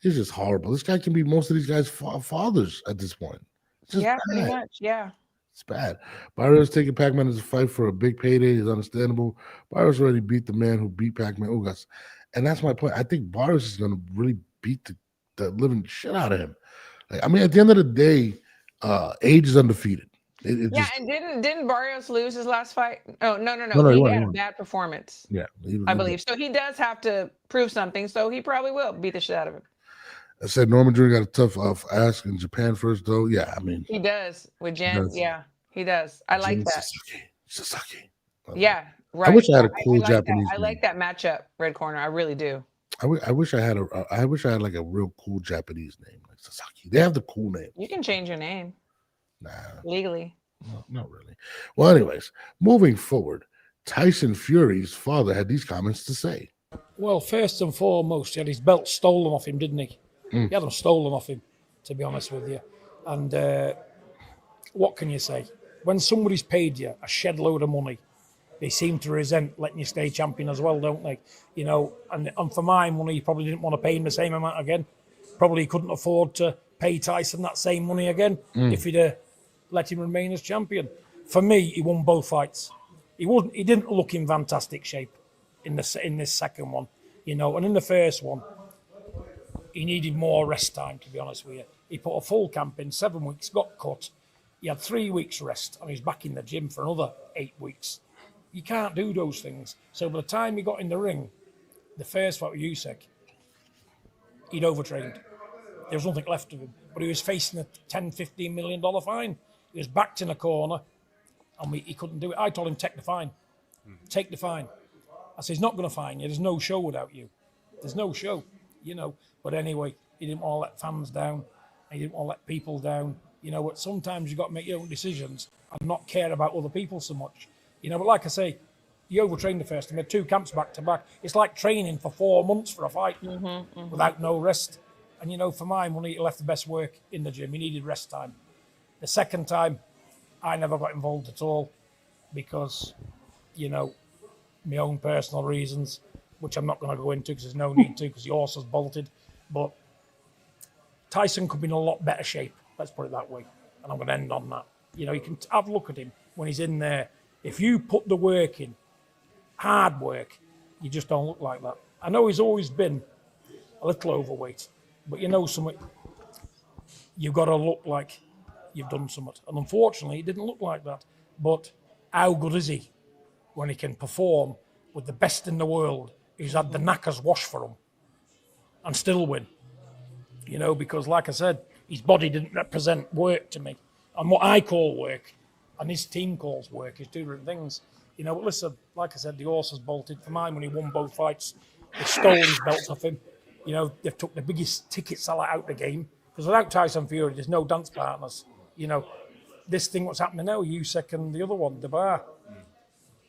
It's just horrible. This guy can be most of these guys' fathers at this point. It's just Yeah, pretty bad. much. Yeah. It's bad. Barrios taking Pac-Man as a fight for a big payday is understandable. Barrios already beat the man who beat Pac-Man Ugas. And that's my point. I think Barrios is going to really beat the living shit out of him. Like, I mean, at the end of the day, age is undefeated. It Yeah, just and didn't Barrios lose his last fight? Oh no. no, he He won. had He a won. bad performance, Yeah, I believe. So he does have to prove something. So he probably will beat the shit out of him. I said Norman Jr. got a tough ask in Japan first, though. Yeah, I mean, He does with Jen. does. Yeah, he does. I like Jin that. Sasaki. Yeah, I right. wish I had a I cool like that. Japanese I name. like that matchup, Red Corner. I really do. I wish I had like a real cool Japanese name like Sasaki. They have the cool name. You can change your name Nah, legally. no, not really. Well, anyways, moving forward, Tyson Fury's father had these comments to say. Well, first and foremost, he had his belt stolen off him, didn't he? He had them stolen off him, to be honest with you. And what can you say? When somebody's paid you a shed load of money, they seem to resent letting you stay champion as well, don't they? You know, and for my money, he probably didn't want to pay him the same amount again. Probably couldn't afford to pay Tyson that same money again if he'd let him remain as champion. For me, he won both fights. He didn't look in fantastic shape in this second one, you know. And in the first one, he needed more rest time, to be honest with you. He put a full camp in, 7 weeks, got cut. He had 3 weeks rest, and he's back in the gym for another 8 weeks. You can't do those things. So by the time he got in the ring, the first fight with Usyk, he'd overtrained. There was nothing left of him. But he was facing a $10, $15 million fine. He was backed in a corner, and he couldn't do it. I told him, take the fine. Take the fine. I said, he's not going to fine you. There's no show without you. There's no show, you know. But anyway, he didn't want to let fans down. He didn't want to let people down. You know, but sometimes you've got to make your own decisions and not care about other people so much. You know, but like I say, he overtrained the first time. He had 2 camps back to back. It's like training for 4 months for a fight without no rest. And, you know, for my money, he left the best work in the gym. He needed rest time. The second time, I never got involved at all because, you know, my own personal reasons, which I'm not going to go into because there's no need to because the horse has bolted. But Tyson could be in a lot better shape, let's put it that way. And I'm going to end on that. You know, you can have a look at him when he's in there. If you put the work in, hard work, you just don't look like that. I know he's always been a little overweight, but you know something, you've got to look like you've done something. And unfortunately, he didn't look like that. But how good is he when he can perform with the best in the world who's had the knackers washed for him and still win? You know, because like I said, his body didn't represent work to me. And what I call work and his team calls work is 2 different things. You know, but listen, like I said, the horse has bolted. For mine, when he won both fights, they stole his belts off him. You know, they've took the biggest ticket seller out of the game. Because without Tyson Fury, there's no dance partners. You know, this thing what's happening now, Usyk and the other one, the bar,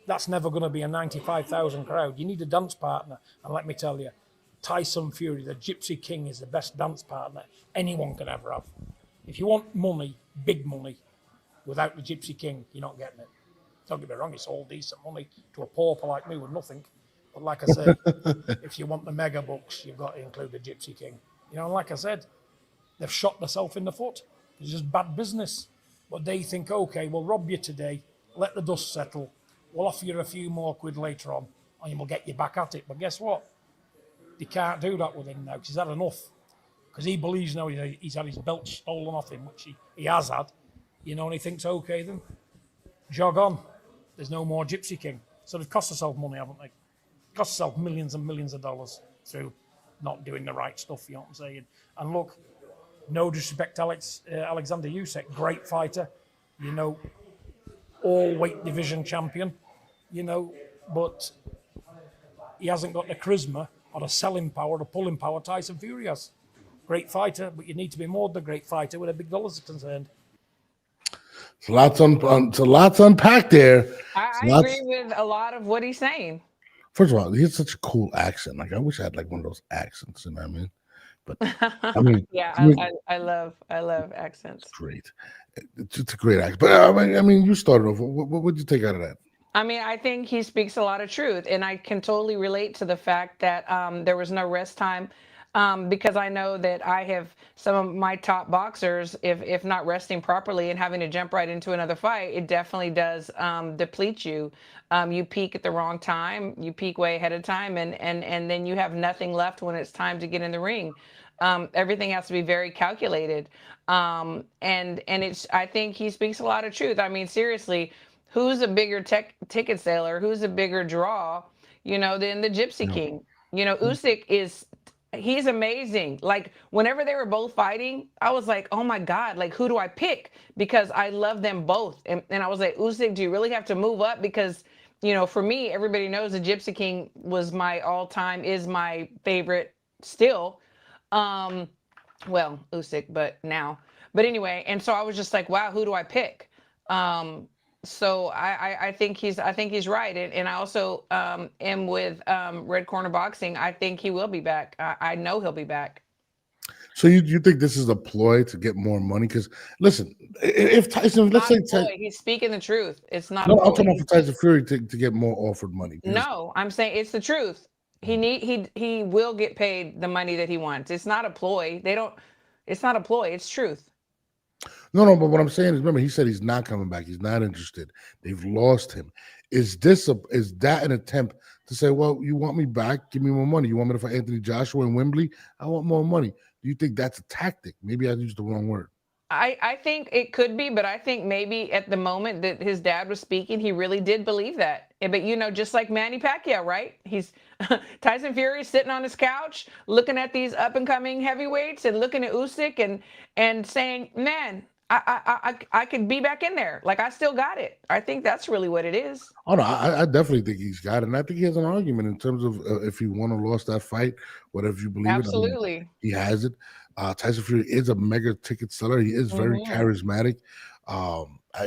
that's never going to be a 95,000 crowd. You need a dance partner. And let me tell you, Tyson Fury, the Gypsy King, is the best dance partner anyone can ever have. If you want money, big money, without the Gypsy King, you're not getting it. Don't get me wrong, it's all decent money to a pauper like me with nothing. But like I said, if you want the mega bucks, you've got to include the Gypsy King. You know, and like I said, they've shot themselves in the foot. It's just bad business. But they think, okay, we'll rob you today, let the dust settle, we'll offer you a few more quid later on, and we'll get you back at it. But guess what? They can't do that with him now because he's had enough. Because he believes now he's had his belt stolen off him, which he has had. You know, and he thinks, okay then, jog on. There's no more Gypsy King. So they've cost themselves money, haven't they? Cost themselves millions and millions of dollars through not doing the right stuff, you know what I'm saying? And look, no disrespect to Alexander Usyk, great fighter, you know, all weight division champion, you know, but he hasn't got the charisma or the selling power, the pulling power Tyson Fury has. Great fighter, but you need to be more than a great fighter when the big dollars are concerned. It's lots it's a lot to unpack there. I agree with a lot of what he's saying. First of all, he has such a cool accent. Like I wish I had like one of those accents. You know what I mean? But I mean, yeah, I love accents. Great. It's a great accent. But I mean, you started off. What would you take out of that? I mean, I think he speaks a lot of truth, and I can totally relate to the fact that there was no rest time, because I know that I have some of my top boxers, if not resting properly and having to jump right into another fight, it definitely does deplete you. You peak at the wrong time, you peak way ahead of time, and then you have nothing left when it's time to get in the ring. Everything has to be very calculated, and it's. I think he speaks a lot of truth. I mean, seriously. Who's a bigger ticket seller? Who's a bigger draw? Than the Gypsy King. Usyk he's amazing. Like whenever they were both fighting, I was like, oh my God, like who do I pick? Because I love them both. And I was like, Usyk, do you really have to move up? Because, for me, everybody knows the Gypsy King was my is my favorite still. Well, Usyk, but now. But anyway, and so I was just like, wow, who do I pick? So I think he's right, and I also am with Red Corner Boxing. I think he will be back. I know he'll be back. So you think this is a ploy to get more money? Because listen, if Tyson, let's say he's speaking the truth. It's not. No, I'm talking about for Tyson Fury to get more offered money. No, I'm saying it's the truth. He will get paid the money that he wants. It's not a ploy. It's not a ploy. It's truth. No, but what I'm saying is, remember, he said he's not coming back. He's not interested. They've lost him. Is that an attempt to say, well, you want me back? Give me more money. You want me to fight Anthony Joshua in Wembley? I want more money. Do you think that's a tactic? Maybe I used the wrong word. I think it could be, but I think maybe at the moment that his dad was speaking, he really did believe that. But just like Manny Pacquiao, right? He's Tyson Fury sitting on his couch, looking at these up and coming heavyweights and looking at Usyk and saying, "Man, I could be back in there. Like I still got it." I think that's really what it is. Oh no, I definitely think he's got it, and I think he has an argument in terms of if he won or lost that fight, whatever you believe. Absolutely, I mean, he has it. Tyson Fury is a mega ticket seller. He is very charismatic.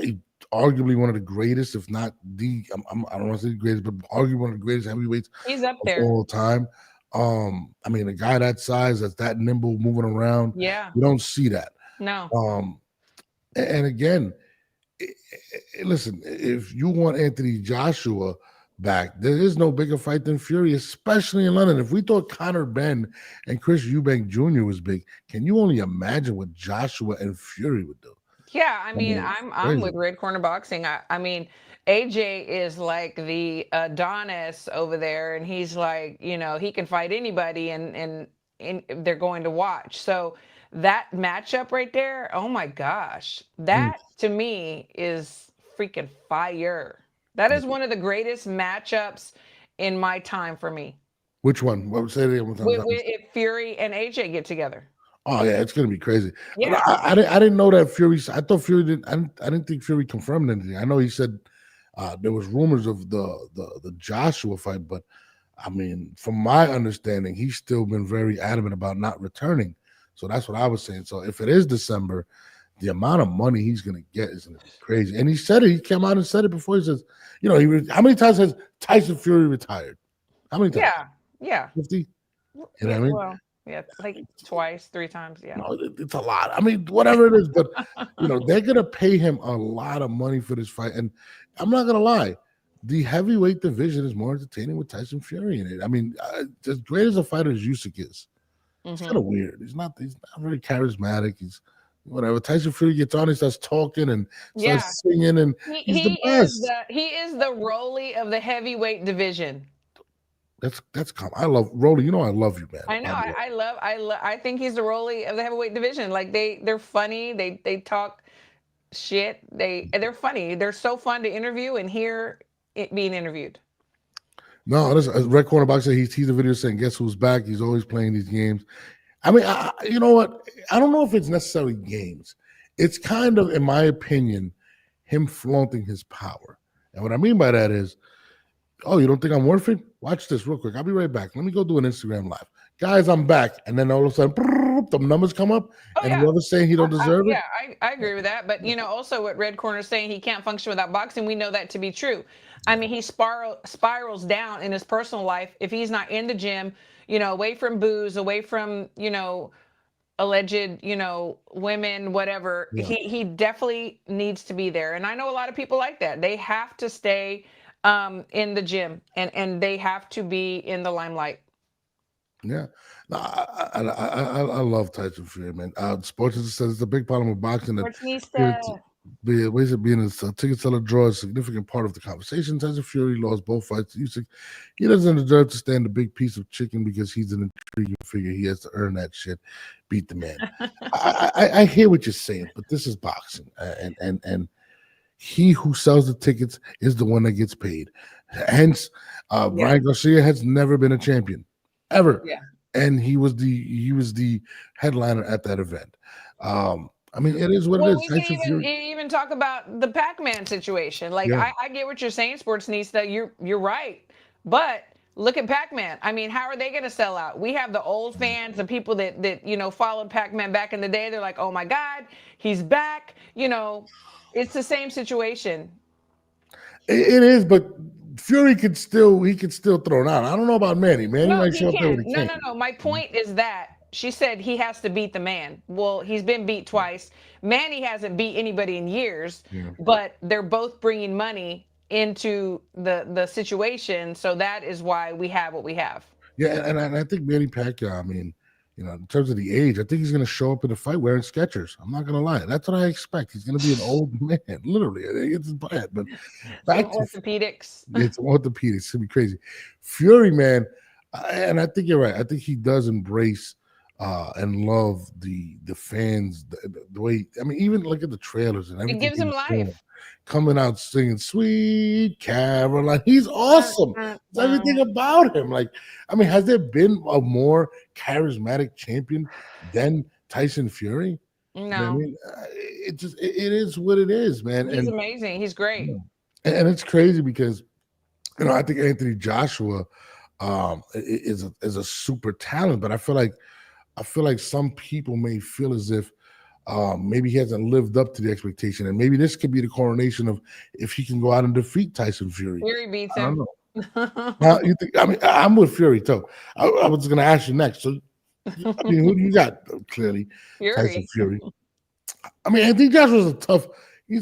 He arguably one of the greatest, if not the. I don't want to say the greatest, but arguably one of the greatest heavyweights. He's up there all time. I mean, a guy that size, that's that nimble, moving around. Yeah, you don't see that. No. And again, listen, if you want Anthony Joshua back, there is no bigger fight than Fury, especially in London. If we thought Conor Benn and Chris Eubank Jr. was big, can you only imagine what Joshua and Fury would do? Yeah, I mean, I'm with Red Corner Boxing. I mean, AJ is like the Adonis over there, and he's like, he can fight anybody, and they're going to watch. So that matchup right there, oh my gosh, that to me is freaking fire. That is one of the greatest matchups in my time for me. Which one? What would say that one time? If Fury and AJ get together. Oh yeah, it's gonna be crazy. Yeah. I didn't know that Fury. I thought Fury didn't. I didn't think Fury confirmed anything. I know he said there was rumors of the Joshua fight, but I mean, from my understanding, he's still been very adamant about not returning. So that's what I was saying. So if it is December, the amount of money he's going to get is going to be crazy. And he said it. He came out and said it before. He says, how many times has Tyson Fury retired? How many times? Yeah. 50? You know what I mean? Well, yeah, like twice, 3 times. Yeah. No, it's a lot. I mean, whatever it is, but they're going to pay him a lot of money for this fight. And I'm not going to lie. The heavyweight division is more entertaining with Tyson Fury in it. I mean, as great as a fighter as Usyk is, it's kind of weird. He's not very charismatic. He's whatever. Tyson Fury gets on, he starts talking and starts singing, and he's the best. He is the Rolly of the heavyweight division. That's calm. I love Rolly. I love you, man. I know. I think he's the Rolly of the heavyweight division. Like they're funny. They talk shit. They're funny. They're so fun to interview and hear it being interviewed. No, Red Corner Boxer. He teased a video saying, "Guess who's back?" He's always playing these games. I mean, you know what? I don't know if it's necessarily games. It's kind of, in my opinion, him flaunting his power. And what I mean by that is, oh, you don't think I'm worth it? Watch this real quick. I'll be right back. Let me go do an Instagram live. guys, I'm back, and then all of a sudden, the numbers come up, Oh, and yeah. whoever's saying he don't deserve it. Yeah, I agree with that. But also what Red Corner's saying, he can't function without boxing. We know that to be true. I mean, he spirals down in his personal life if he's not in the gym, away from booze, away from alleged, women, whatever. Yeah. He definitely needs to be there. And I know a lot of people like that. They have to stay in the gym and they have to be in the limelight. Yeah, no, I love Tyson Fury, man. Sports says it's a big problem with boxing that being a ticket seller draw is a significant part of the conversation. Tyson Fury lost both fights to Usyk. He doesn't deserve to stand a big piece of chicken because he's an intriguing figure. He has to earn that shit. Beat the man. I hear what you're saying, but this is boxing, and he who sells the tickets is the one that gets paid. Hence, Ryan Garcia has never been a champion. Ever. Yeah. And he was the headliner at that event. I mean, it is what it is. We can even talk about the Pac-Man situation. Like, Yeah. I get what you're saying, Sportsnista. You're right. But look at Pac-Man. I mean, how are they going to sell out? We have the old fans, the people that followed Pac-Man back in the day. They're like, oh my God, he's back. It's the same situation. It is, but Fury could still throw it out. I don't know about Manny. Manny might show up there with a cane. No. My point is that she said he has to beat the man. Well, he's been beat twice. Manny hasn't beat anybody in years, but they're both bringing money into the situation. So that is why we have what we have. Yeah, and I think Manny Pacquiao, I mean, in terms of the age, I think he's going to show up in the fight wearing Skechers. I'm not going to lie. That's what I expect. He's going to be an old man, literally. I think it's bad, but back to orthopedics. It's orthopedics. It's going to be crazy. Fury, man, and I think you're right. I think he does embrace and love the fans, the way, I mean, even look at the trailers and everything. It gives him life. Coming out singing Sweet Caroline. He's awesome. It's everything about him. Like, I mean, has there been a more charismatic champion than Tyson Fury? No. I mean, it is what it is, man. He's amazing. He's great. And it's crazy because, I think Anthony Joshua is a super talent, but I feel like some people may feel as if maybe he hasn't lived up to the expectation, and maybe this could be the coronation of if he can go out and defeat Tyson Fury. Fury beats him. I don't know. Now, you think? I mean, I'm with Fury too. I was going to ask you next. So, I mean, who do you got? Clearly, Fury. Tyson Fury. I mean, I think Joshua's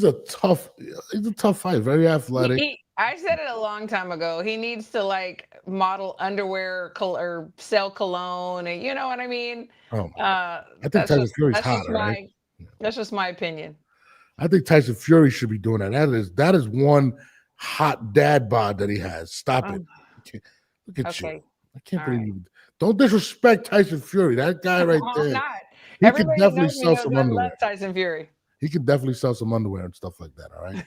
a tough fight. Very athletic. I said it a long time ago. He needs to model underwear or sell cologne, and you know what I mean. I think Tyson Fury's hotter, right? That's just my opinion. I think Tyson Fury should be doing that. That is one hot dad bod that he has. Stop it. Look at you. I can't believe you. Don't disrespect Tyson Fury. That guy right there. I'm not. He could definitely sell some I underwear. love Tyson Fury. He could definitely sell some underwear and stuff like that. All right.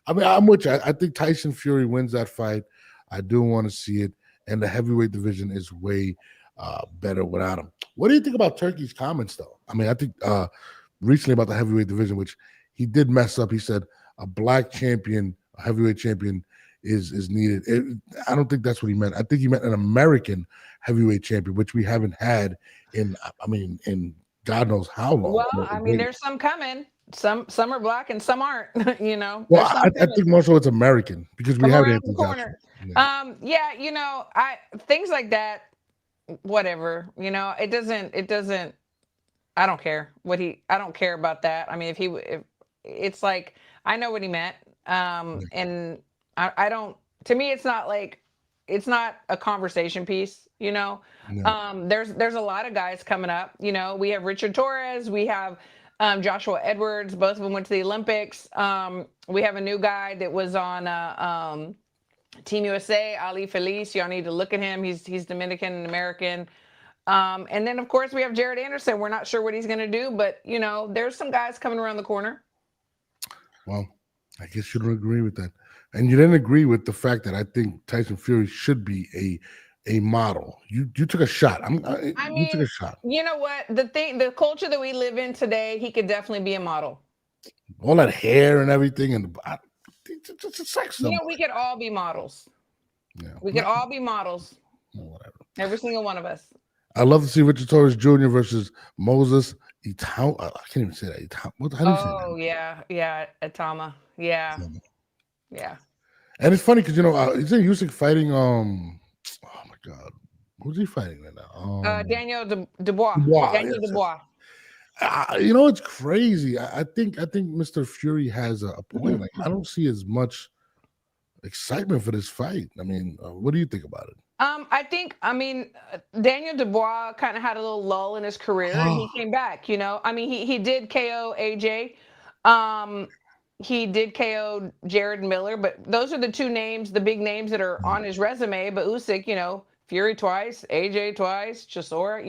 I mean, I'm with you. I think Tyson Fury wins that fight. I do want to see it. And the heavyweight division is way better without him. What do you think about Turkey's comments, though? I mean, I think recently about the heavyweight division, which he did mess up. He said a black champion, a heavyweight champion is needed. I don't think that's what he meant. I think he meant an American heavyweight champion, which we haven't had in God knows how long. Well, I mean, there's some coming. Some are black and some aren't. Well, I think more so it's American because we have it in the corner. Yeah. Things like that. Whatever. It doesn't. I don't care I don't care about that. I mean, if it's like I know what he meant. And I don't. To me, it's not a conversation piece. There's a lot of guys coming up. We have Richard Torres, we have Joshua Edwards. Both of them went to the Olympics. We have a new guy that was on Team USA, Ali Felice. Y'all need to look at him. He's Dominican and American. And then of course we have Jared Anderson. We're not sure what he's going to do, but there's some guys coming around the corner. Well, I guess you don't agree with that, and you didn't agree with the fact that I think Tyson Fury should be a model. You took a shot. You took a shot. You know what? The culture that we live in today, he could definitely be a model. All that hair and everything, and it's a sex symbol. We could all be models. Yeah, we could all be models. Whatever. Every single one of us. I love to see Richard Torres Jr. versus Moses Itau. I can't even say that. How do you say Oh yeah, Atama. Yeah, that? yeah. And it's funny because isn't Usyk fighting? Oh my God, who's he fighting right now? Daniel Dubois. Dubois. Daniel Yes, yes. Dubois. It's crazy. I think Mr. Fury has a point. Like I don't see as much excitement for this fight. I mean, what do you think about it? Daniel Dubois kind of had a little lull in his career and he came back, he did KO AJ. He did KO Jared Miller, but those are the two names, the big names that are on his resume. But Usyk, Fury twice, AJ twice, Chisora,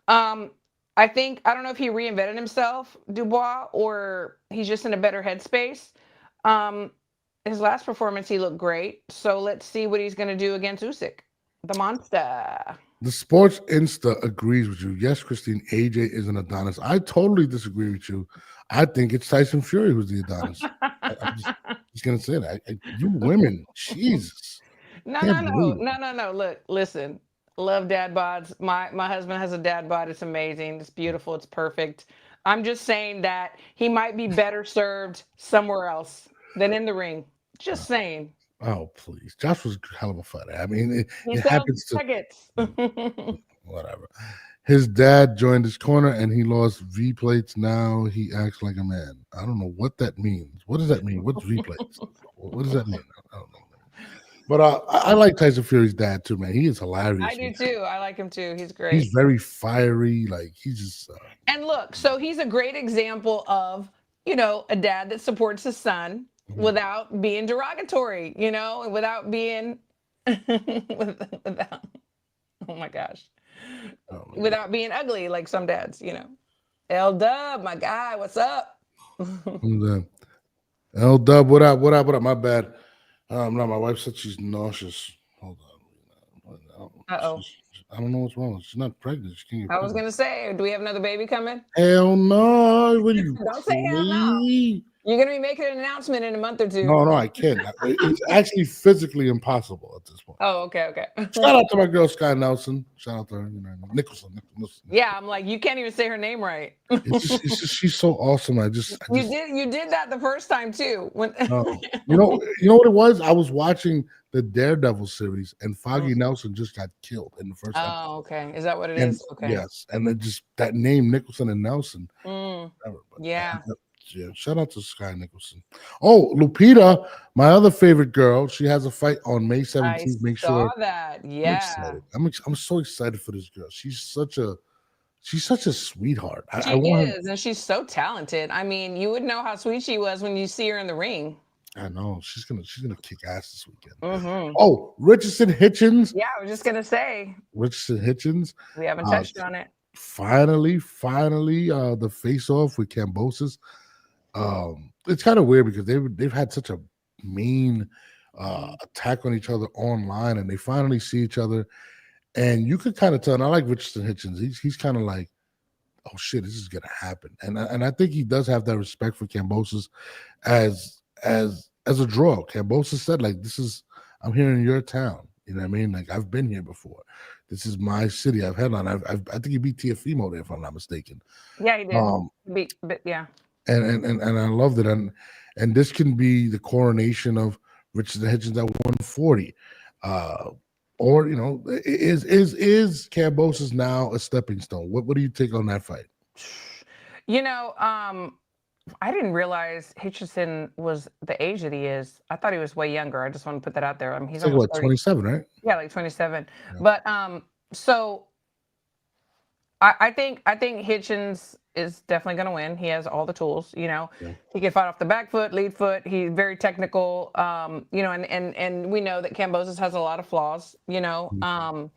I don't know if he reinvented himself, Dubois, or he's just in a better headspace. His last performance, he looked great. So let's see what he's going to do against Usyk, the monster. The Sports Insta agrees with you. Yes, Christine, AJ is an Adonis. I totally disagree with you. I think it's Tyson Fury who's the Adonis. I'm just going to say that. You women, Jesus. No. Can't believe it. Look, listen. Love dad bods. My husband has a dad bod. It's amazing. It's beautiful. It's perfect. I'm just saying that he might be better served somewhere else than in the ring. Just saying. Oh, please. Josh was a hell of a fighter. I mean, He it sells happens to tickets. whatever. His dad joined his corner and he lost V plates. Now he acts like a man. I don't know what that means. What does that mean? What's V plates? What does that mean? I don't know. But I like Tyson Fury's dad too, man. He is hilarious. I do too. I like him too. He's great. He's very fiery. Like he's just. And look, so he's a great example of a dad that supports his son without being derogatory, and without being without. Oh my gosh. Without being ugly like some dads, L Dub, my guy, what's up? L Dub, what up? What up? What up? My bad. No, my wife said she's nauseous. Hold on. Uh-oh. I don't know what's wrong. She's not pregnant. She can't get I was pregnant. gonna say, do we have another baby coming? Hell no. What are you Don't say hell no. You're gonna be making an announcement in a month or two. No, I can't. It's actually physically impossible at this point. Oh, okay. Shout out to my girl Sky Nelson. Shout out to her, Nicholson. Yeah, I'm like, you can't even say her name right. It's just she's so awesome. You did that the first time too. When you know what it was? I was watching the Daredevil series, and Foggy Nelson just got killed in the first episode. Oh, okay. Is that what it is? Okay. Yes, and then just that name Nicholson and Nelson. Yeah. Yeah, shout out to Sky Nicholson. Oh, Lupita, my other favorite girl. She has a fight on May 17th. Make sure that. Yeah. I'm so excited for this girl. She's such a sweetheart. She is, and she's so talented. I mean, you would know how sweet she was when you see her in the ring. I know she's gonna kick ass this weekend. Oh, Richardson Hitchens. Yeah, I was just gonna say Richardson Hitchens. We haven't touched on it. Finally, the face-off with Kambosos. It's kind of weird because they've had such a mean attack on each other online, and they finally see each other, and you could kind of tell. And I like Richardson Hitchens. He's kind of like, oh shit, this is gonna happen, and I think he does have that respect for Kambosos as a draw. Kambosos said, like, I'm here in your town. You know what I mean? Like, I've been here before. This is my city. I've headlined. I think he beat Tiafimo there, if I'm not mistaken. Yeah, he did. Yeah. And I loved it. And this can be the coronation of Richardson Hitchens at 140. Or is Kambosos now a stepping stone? What do you take on that fight? I didn't realize Hitchison was the age that he is. I thought he was way younger. I just want to put that out there. I mean, he's like almost what, 27, right? Yeah, like 27. Yeah. But so I think Hitchens is definitely going to win. He has all the tools. He can fight off the back foot, lead foot. He's very technical. And we know that Kambosos has a lot of flaws. And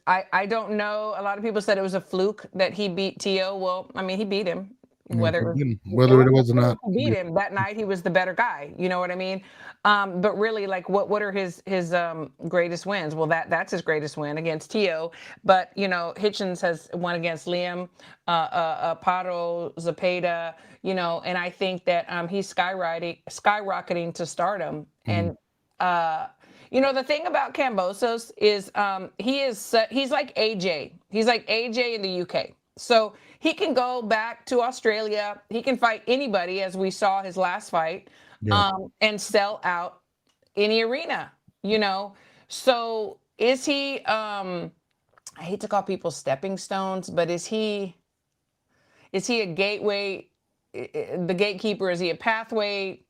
I don't know. A lot of people said it was a fluke that he beat Tio. Well, I mean, he beat him. Whether it was or not, beat him that night. He was the better guy. You know what I mean? But really, like, what are his greatest wins? Well, that's his greatest win against Tio. But Hitchens has won against Liam, Paro, Zapata. And I think that he's skyrocketing to stardom. And The thing about Kambosos is he's like AJ. He's like AJ in the UK. So he can go back to Australia. He can fight anybody, as we saw his last fight, Yeah. and sell out any arena. So is he? I hate to call people stepping stones, but is he a gateway? The gatekeeper? Is he a pathway?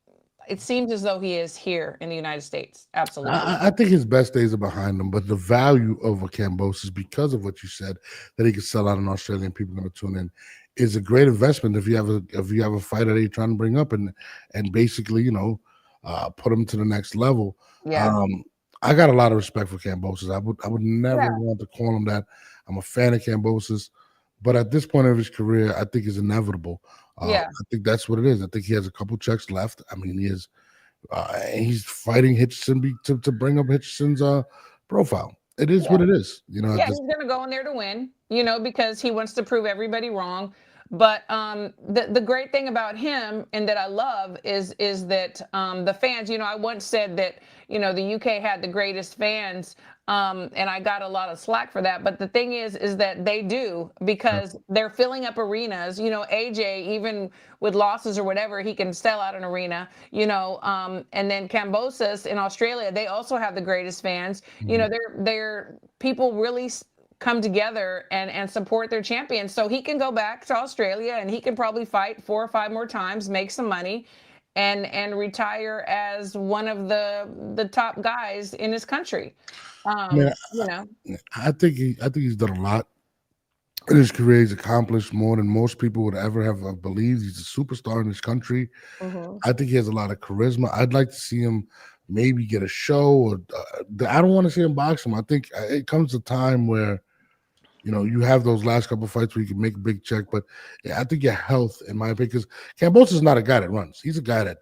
It seems as though he is here in the United States. Absolutely. I think his best days are behind him, but the value of a Kambosos, because of what you said, that he could sell out in Australia and people are going to tune in, is a great investment if you have a fighter that you're trying to bring up and basically put him to the next level. Yeah. I got a lot of respect for Kambosos. I would never Yeah. want to call him that. I'm a fan of Kambosos, but at this point of his career, I think it's inevitable. Yeah. I think that's what it is. I think he has a couple checks left. I mean, he is. He's fighting Hitchison to bring up Hitchison's profile. It is what it is. He's going to go in there to win, because he wants to prove everybody wrong. But the great thing about him and that I love is that the fans, I once said that, the UK had the greatest fans, and I got a lot of slack for that. But the thing is that they do, because they're filling up arenas. AJ, even with losses or whatever, he can sell out an arena, and then Kambosos in Australia, they also have the greatest fans. They're people really come together and support their champions. So he can go back to Australia and he can probably fight 4 or 5 more times, make some money, and retire as one of the top guys in his country. I think he's done a lot in his career. He's accomplished more than most people would ever have believed. He's a superstar in this country. Mm-hmm. I think he has a lot of charisma. I'd like to see him maybe get a show, or I don't want to see him box him. I think it comes a time where you have those last couple of fights where you can make a big check, but I think your health, in my opinion, because Kambosos is not a guy that runs. He's a guy that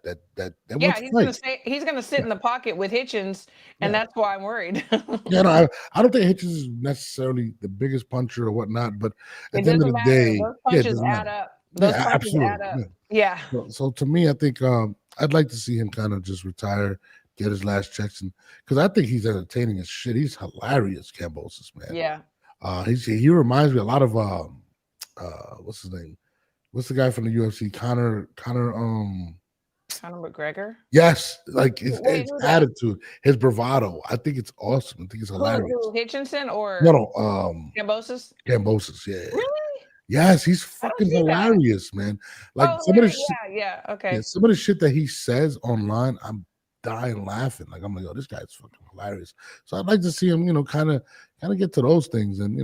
wants to fight. He's gonna sit in the pocket with Hitchens, and that's why I'm worried. I don't think Hitchens is necessarily the biggest puncher or whatnot, but at the end of the day, those punches add up. Those punches add up. Yeah. So to me, I think I'd like to see him kind of just retire, get his last checks, and because I think he's entertaining as shit. He's hilarious, Kambosos, man. Yeah. He reminds me a lot of what's his name? What's the guy from the UFC? Conor McGregor. Yes, like his attitude, his bravado. I think it's awesome. I think it's hilarious. Who, Hitchinson or no, Kambosos? Kambosos, yeah. Really? Yes, he's fucking hilarious, man. Like some of the okay. some of the shit that he says online, I'm dying laughing. Like I'm like, oh, this guy's fucking hilarious. So I'd like to see him, kind of get to those things, and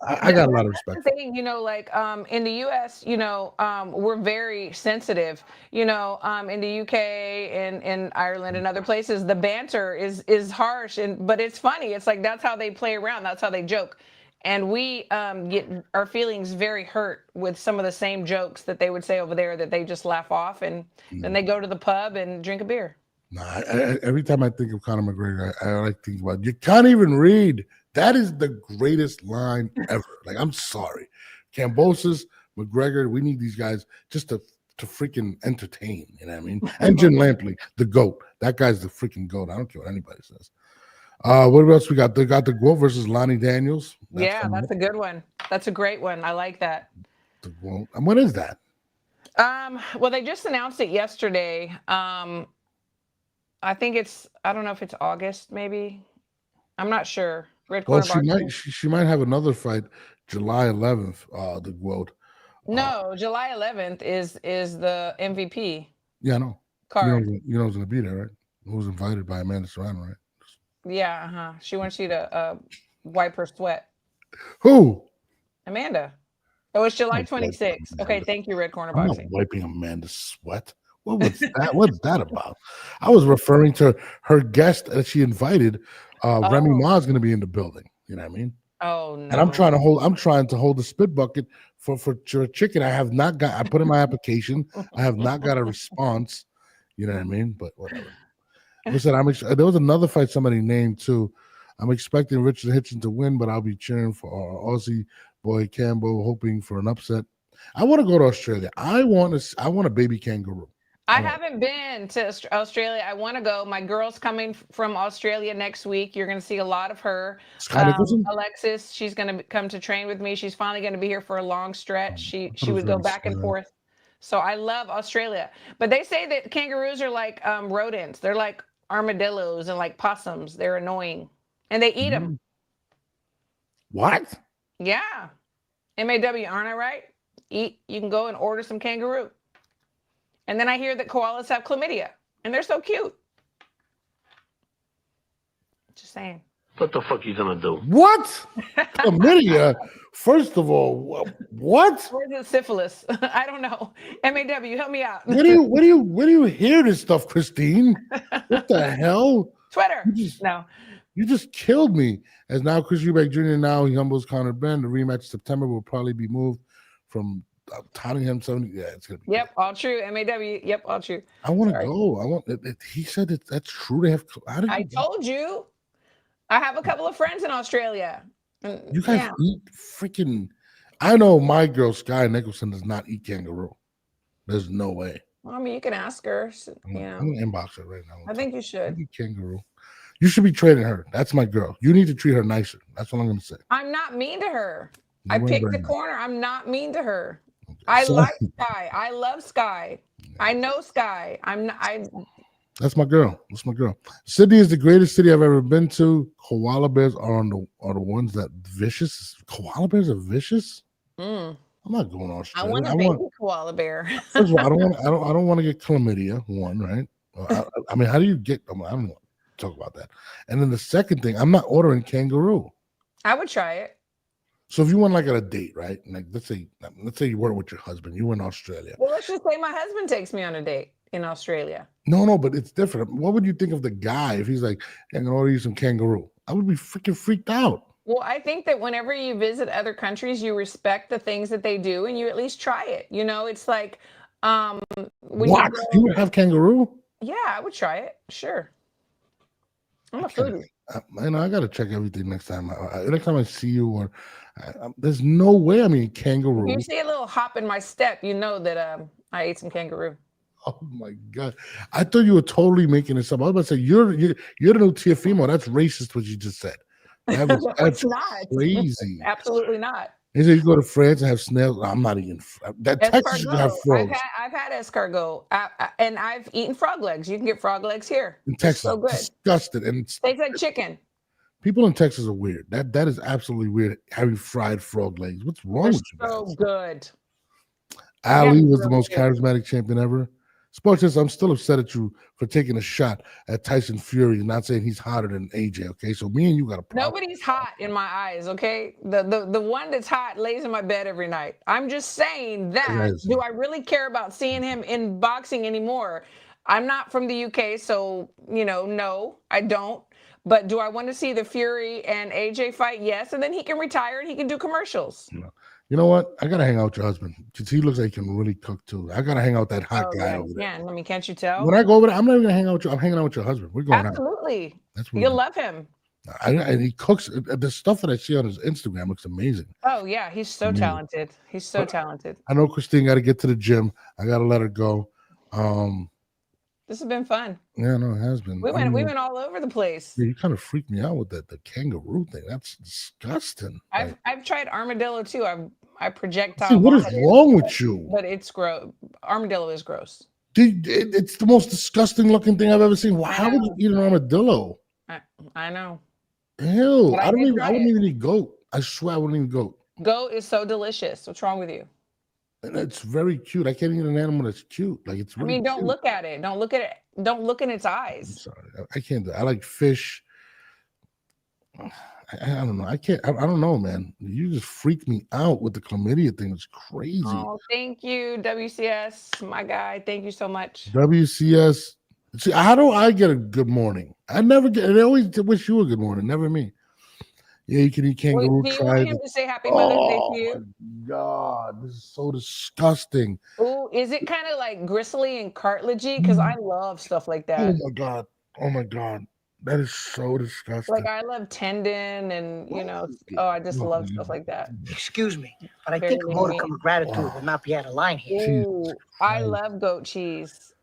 I got a lot of respect. Thing, like in the U.S., we're very sensitive. In the UK and in Ireland and other places, the banter is harsh, but it's funny. It's like that's how they play around. That's how they joke. And we get our feelings very hurt with some of the same jokes that they would say over there that they just laugh off, and then they go to the pub and drink a beer. Nah, every time I think of Conor McGregor, I like to think about, you can't even read. That is the greatest line ever. Like, I'm sorry. Kambosos, McGregor, we need these guys just to freaking entertain. You know what I mean? And Jim Lampley, the GOAT. That guy's the freaking GOAT. I don't care what anybody says. What else we got? They got the GOAT versus Lonnie Daniels. That's a good one. That's a great one. I like that. The GOAT. And when is that? Well, they just announced it yesterday. I think I don't know if it's August, maybe. I'm not sure. She might have another fight July 11th, the GOAT. No, July 11th is the MVP. Yeah, I know. Card. You know who's going to be there, right? Who was invited by Amanda Serrano, right? Yeah, She wants you to wipe her sweat. Who? Amanda. Oh, it's July 26th. Okay, thank you, Red Corner I'm Boxing. not wiping Amanda's sweat. What was that? What's that about? I was referring to her guest that she invited. Remy Ma is going to be in the building. You know what I mean? Oh no! And I'm trying to hold the spit bucket for chicken. I have not got. I put in my application. I have not got a response. You know what I mean? But whatever. Listen, there was another fight somebody named too. I'm expecting Richard Hitchens to win, but I'll be cheering for our Aussie boy Cambo, hoping for an upset. I want to go to Australia. I want a baby kangaroo. I haven't been to Australia. I want to go. My girl's coming from Australia next week. You're going to see a lot of her. Sky Nicholson? Alexis, she's going to come to train with me. She's finally going to be here for a long stretch. She it was would go really back and sad. forth. So I love Australia. But they say that kangaroos are like rodents. They're like armadillos and like possums. They're annoying. And they eat them. What? Yeah. MAW, aren't I right? You can go and order some kangaroo. And then I hear that koalas have chlamydia, and they're so cute. Just saying. What the fuck you gonna do? What? Chlamydia? First of all, what? Or is it syphilis? I don't know. MAW, help me out. Where do you hear this stuff, Christine? What the hell? Twitter. You just killed me. As now Chris Eubank Jr. now he humbles Conor Benn. The rematch September will probably be moved from Tottenham 70. Yeah, it's gonna be. Yep, all true. MAW. Yep, all true. I want to go. I want. He said that's true. They have. I told you. I have a couple of friends in Australia. You guys eat freaking. I know my girl Sky Nicholson does not eat kangaroo. There's no way. Well, I mean, you can ask her. I'm gonna inbox her right now. I think you should. Eat kangaroo. You should be training her. That's my girl. You need to treat her nicer. That's what I'm gonna say. I'm not mean to her. You I weren't picked very the nice. corner. I'm not mean to her. Okay. I like Sky. I love Sky. I know Sky. That's my girl. That's my girl. Sydney is the greatest city I've ever been to. Koala bears are the ones that vicious. Koala bears are vicious. I'm not going to Australia. I want a baby koala bear. First of all, I don't want to get chlamydia. One, right? I mean, how do you get? I don't want to talk about that. And then the second thing, I'm not ordering kangaroo. I would try it. So if you went like on a date, right? Like let's say you weren't with your husband, you were in Australia. Well, let's just say my husband takes me on a date in Australia. No, but it's different. What would you think of the guy if he's like, "I'm gonna order you some kangaroo"? I would be freaking freaked out. Well, I think that whenever you visit other countries, you respect the things that they do, and you at least try it. You know, it's like when you would have kangaroo? Yeah, I would try it. Sure. I'm a foodie. I gotta check everything next time. Next time I see you, or there's no way. I mean, kangaroo. If you see a little hop in my step, you know that I ate some kangaroo. Oh my god! I thought you were totally making this up. I was about to say you're the new Tiafimo. That's racist. What you just said. That's not crazy. Absolutely not. He said you go to France and have snails. I'm not eating that. Texas you have frogs. I've had escargot, and I've eaten frog legs. You can get frog legs here In Texas, so good. Disgusted. And Tastes like chicken. People in Texas are weird. That is absolutely weird. Having fried frog legs. What's wrong with you guys? So good. Ali was the most charismatic champion ever. Sports says, I'm still upset at you for taking a shot at Tyson Fury and not saying he's hotter than AJ. Okay, so me and you got a problem. Nobody's hot in my eyes. Okay, the one that's hot lays in my bed every night. I'm just saying that. Do I really care about seeing him in boxing anymore? I'm not from the UK, so no, I don't. But do I want to see the Fury and AJ fight? Yes, and then he can retire and he can do commercials. No. You know what? I gotta hang out with your husband because he looks like he can really cook too. I gotta hang out with that hot guy over there. Yeah, I mean, can't you tell? When I go over there, I'm not even gonna hang out with you. I'm hanging out with your husband. We're going Absolutely. out. That's You'll love him. And he cooks. The stuff that I see on his Instagram looks amazing. Oh yeah, he's so talented. He's so talented. I know Christine got to get to the gym. I gotta let her go. This has been fun. Yeah, no, it has been. We went all over the place. You kind of freaked me out with the kangaroo thing. That's disgusting. I've tried armadillo too. I projectile. See, what is wrong with you? But it's gross. Armadillo is gross. Dude, it's the most disgusting looking thing I've ever seen. How would you eat an armadillo? I know. Ew! I wouldn't even eat goat. I swear I wouldn't eat goat. Goat is so delicious. What's wrong with you? And it's very cute. I can't eat an animal that's cute. Like it's. Really don't cute. look at it. Don't look at it. Don't look in its eyes. I'm sorry, I can't do it. I like fish. I don't know. I can't. I don't know, man. You just freaked me out with the chlamydia thing. It's crazy. Oh, thank you, WCS, my guy. Thank you so much. WCS. See, how do I get a good morning? I never get. They always wish you a good morning. Never me. Yeah, you can eat kangaroo. Do you want him to say Happy Mother's Day to you? Oh my God, this is so disgusting. Oh, is it kind of like gristly and cartilagey? Because I love stuff like that. Oh my God. Oh my God. That is so disgusting. Like I love tendon and I just love stuff like that. Excuse me, but I think a modicum of gratitude would not be out of line here. Ooh, I love goat cheese.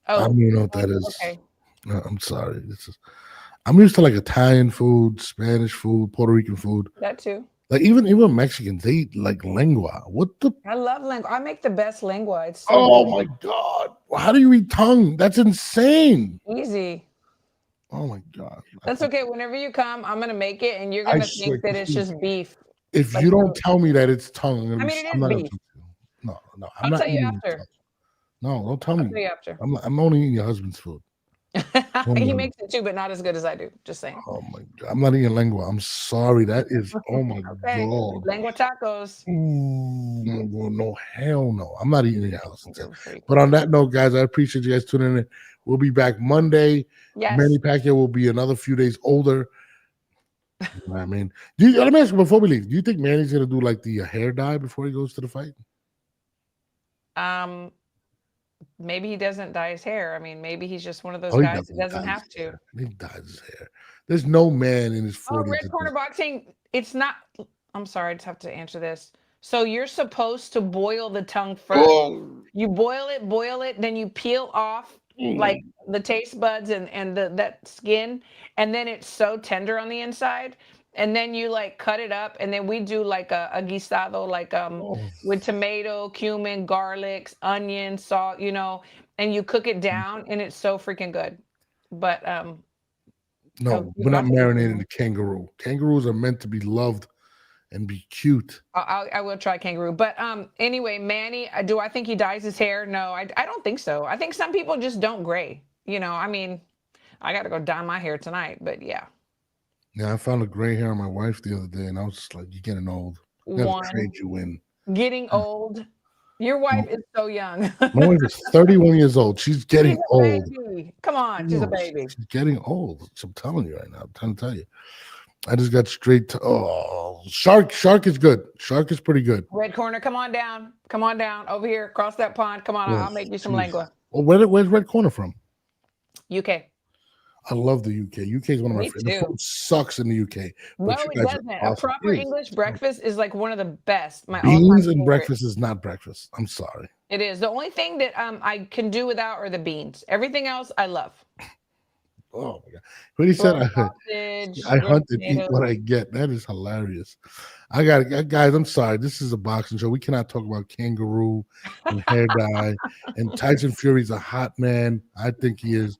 I Oh, don't even know what that is. okay. No, I'm sorry. I'm used to like Italian food, Spanish food, Puerto Rican food. That too. Like even Mexicans, they eat like lengua. What the? I love lengua. I make the best lengua. It's so Oh good. my god! How do you eat tongue? That's insane. Easy. Oh my god! That's okay. Whenever you come, I'm gonna make it, and you're I gonna swear, think that it's Christine, just beef. if Like you don't tell me that it's tongue, I mean, it I'm is not gonna beef. talk to you. No, I'm I'll not tell you eating after. tongue. No, don't tell I'll me. tell you after. I'm only eating your husband's food. Oh He my, makes it too, but not as good as I do. Just saying. oh my god! I'm not eating lengua. I'm sorry. That is. Oh my Okay. god. Lengua tacos. Ooh, no, hell no. I'm not eating in your house. You're freaking But on that note, guys, I appreciate you guys tuning in. We'll be back Monday. Yes. Manny Pacquiao will be another few days older. You know what I mean? Let me ask you before we leave. Do you think Manny's gonna do like the hair dye before he goes to the fight? Maybe he doesn't dye his hair. I mean, maybe he's just one of those He guys that doesn't dye have his to. hair. He dyes his hair. There's no man in his 40s. Oh, red corner boxing. It's not. I'm sorry, I just have to answer this. So you're supposed to boil the tongue first. Oh, You boil it, then you peel off like the taste buds and that skin, and then it's so tender on the inside. And then you like cut it up, and then we do like a guisado, like with tomato, cumin, garlic, onion, salt, and you cook it down, and it's so freaking good. But no, we're not marinating the kangaroo. Kangaroos are meant to be loved and be cute. I will try kangaroo. But anyway, Manny, do I think he dyes his hair? No, I don't think so. I think some people just don't gray. I mean, I got to go dye my hair tonight, but yeah. Yeah, I found a gray hair on my wife the other day, and I was just like, "You're getting old. I'm gonna trade you in." Getting old. Your wife is so young. My wife is 31 years old. She's getting old. Baby. Come on, she's a baby. She's getting old. I'm telling you right now. I'm trying to tell you. I just got straight to Shark. Shark is good. Shark is pretty good. Red corner, come on down. Come on down over here. Cross that pond. Come on, I'll make you some lengua. Well, where's Red Corner from? UK. I love the UK. UK is one of my favorites. The food sucks in the UK. No, it doesn't. A proper English breakfast is like one of the best. My beans and breakfast is not breakfast. I'm sorry. It is. The only thing that I can do without are the beans. Everything else I love. Oh my god! When he said I hunt and eat what I get, that is hilarious. I got it, guys. I'm sorry. This is a boxing show. We cannot talk about kangaroo and hair dye. And Tyson Fury's a hot man. I think he is.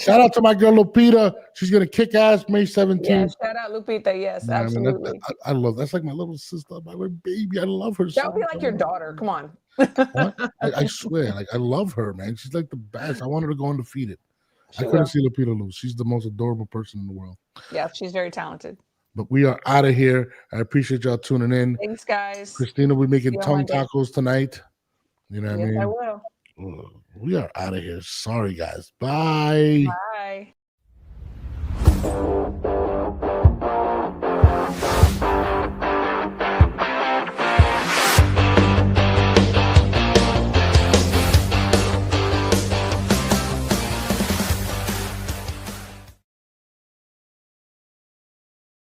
Shout out to my girl Lupita. She's gonna kick ass May 17th. Yeah, shout out Lupita. Yes, absolutely. I love. That's like my little sister, my little baby. I love her. That would be like your daughter. Come on. I swear, like I love her, man. She's like the best. I want her to go undefeated. I couldn't see Lupita lose. She's the most adorable person in the world. Yeah, she's very talented. But we are out of here. I appreciate y'all tuning in. Thanks, guys. Christina, we're making tongue tacos tonight. You know what I mean? I will. We are out of here. Sorry, guys. Bye. Bye.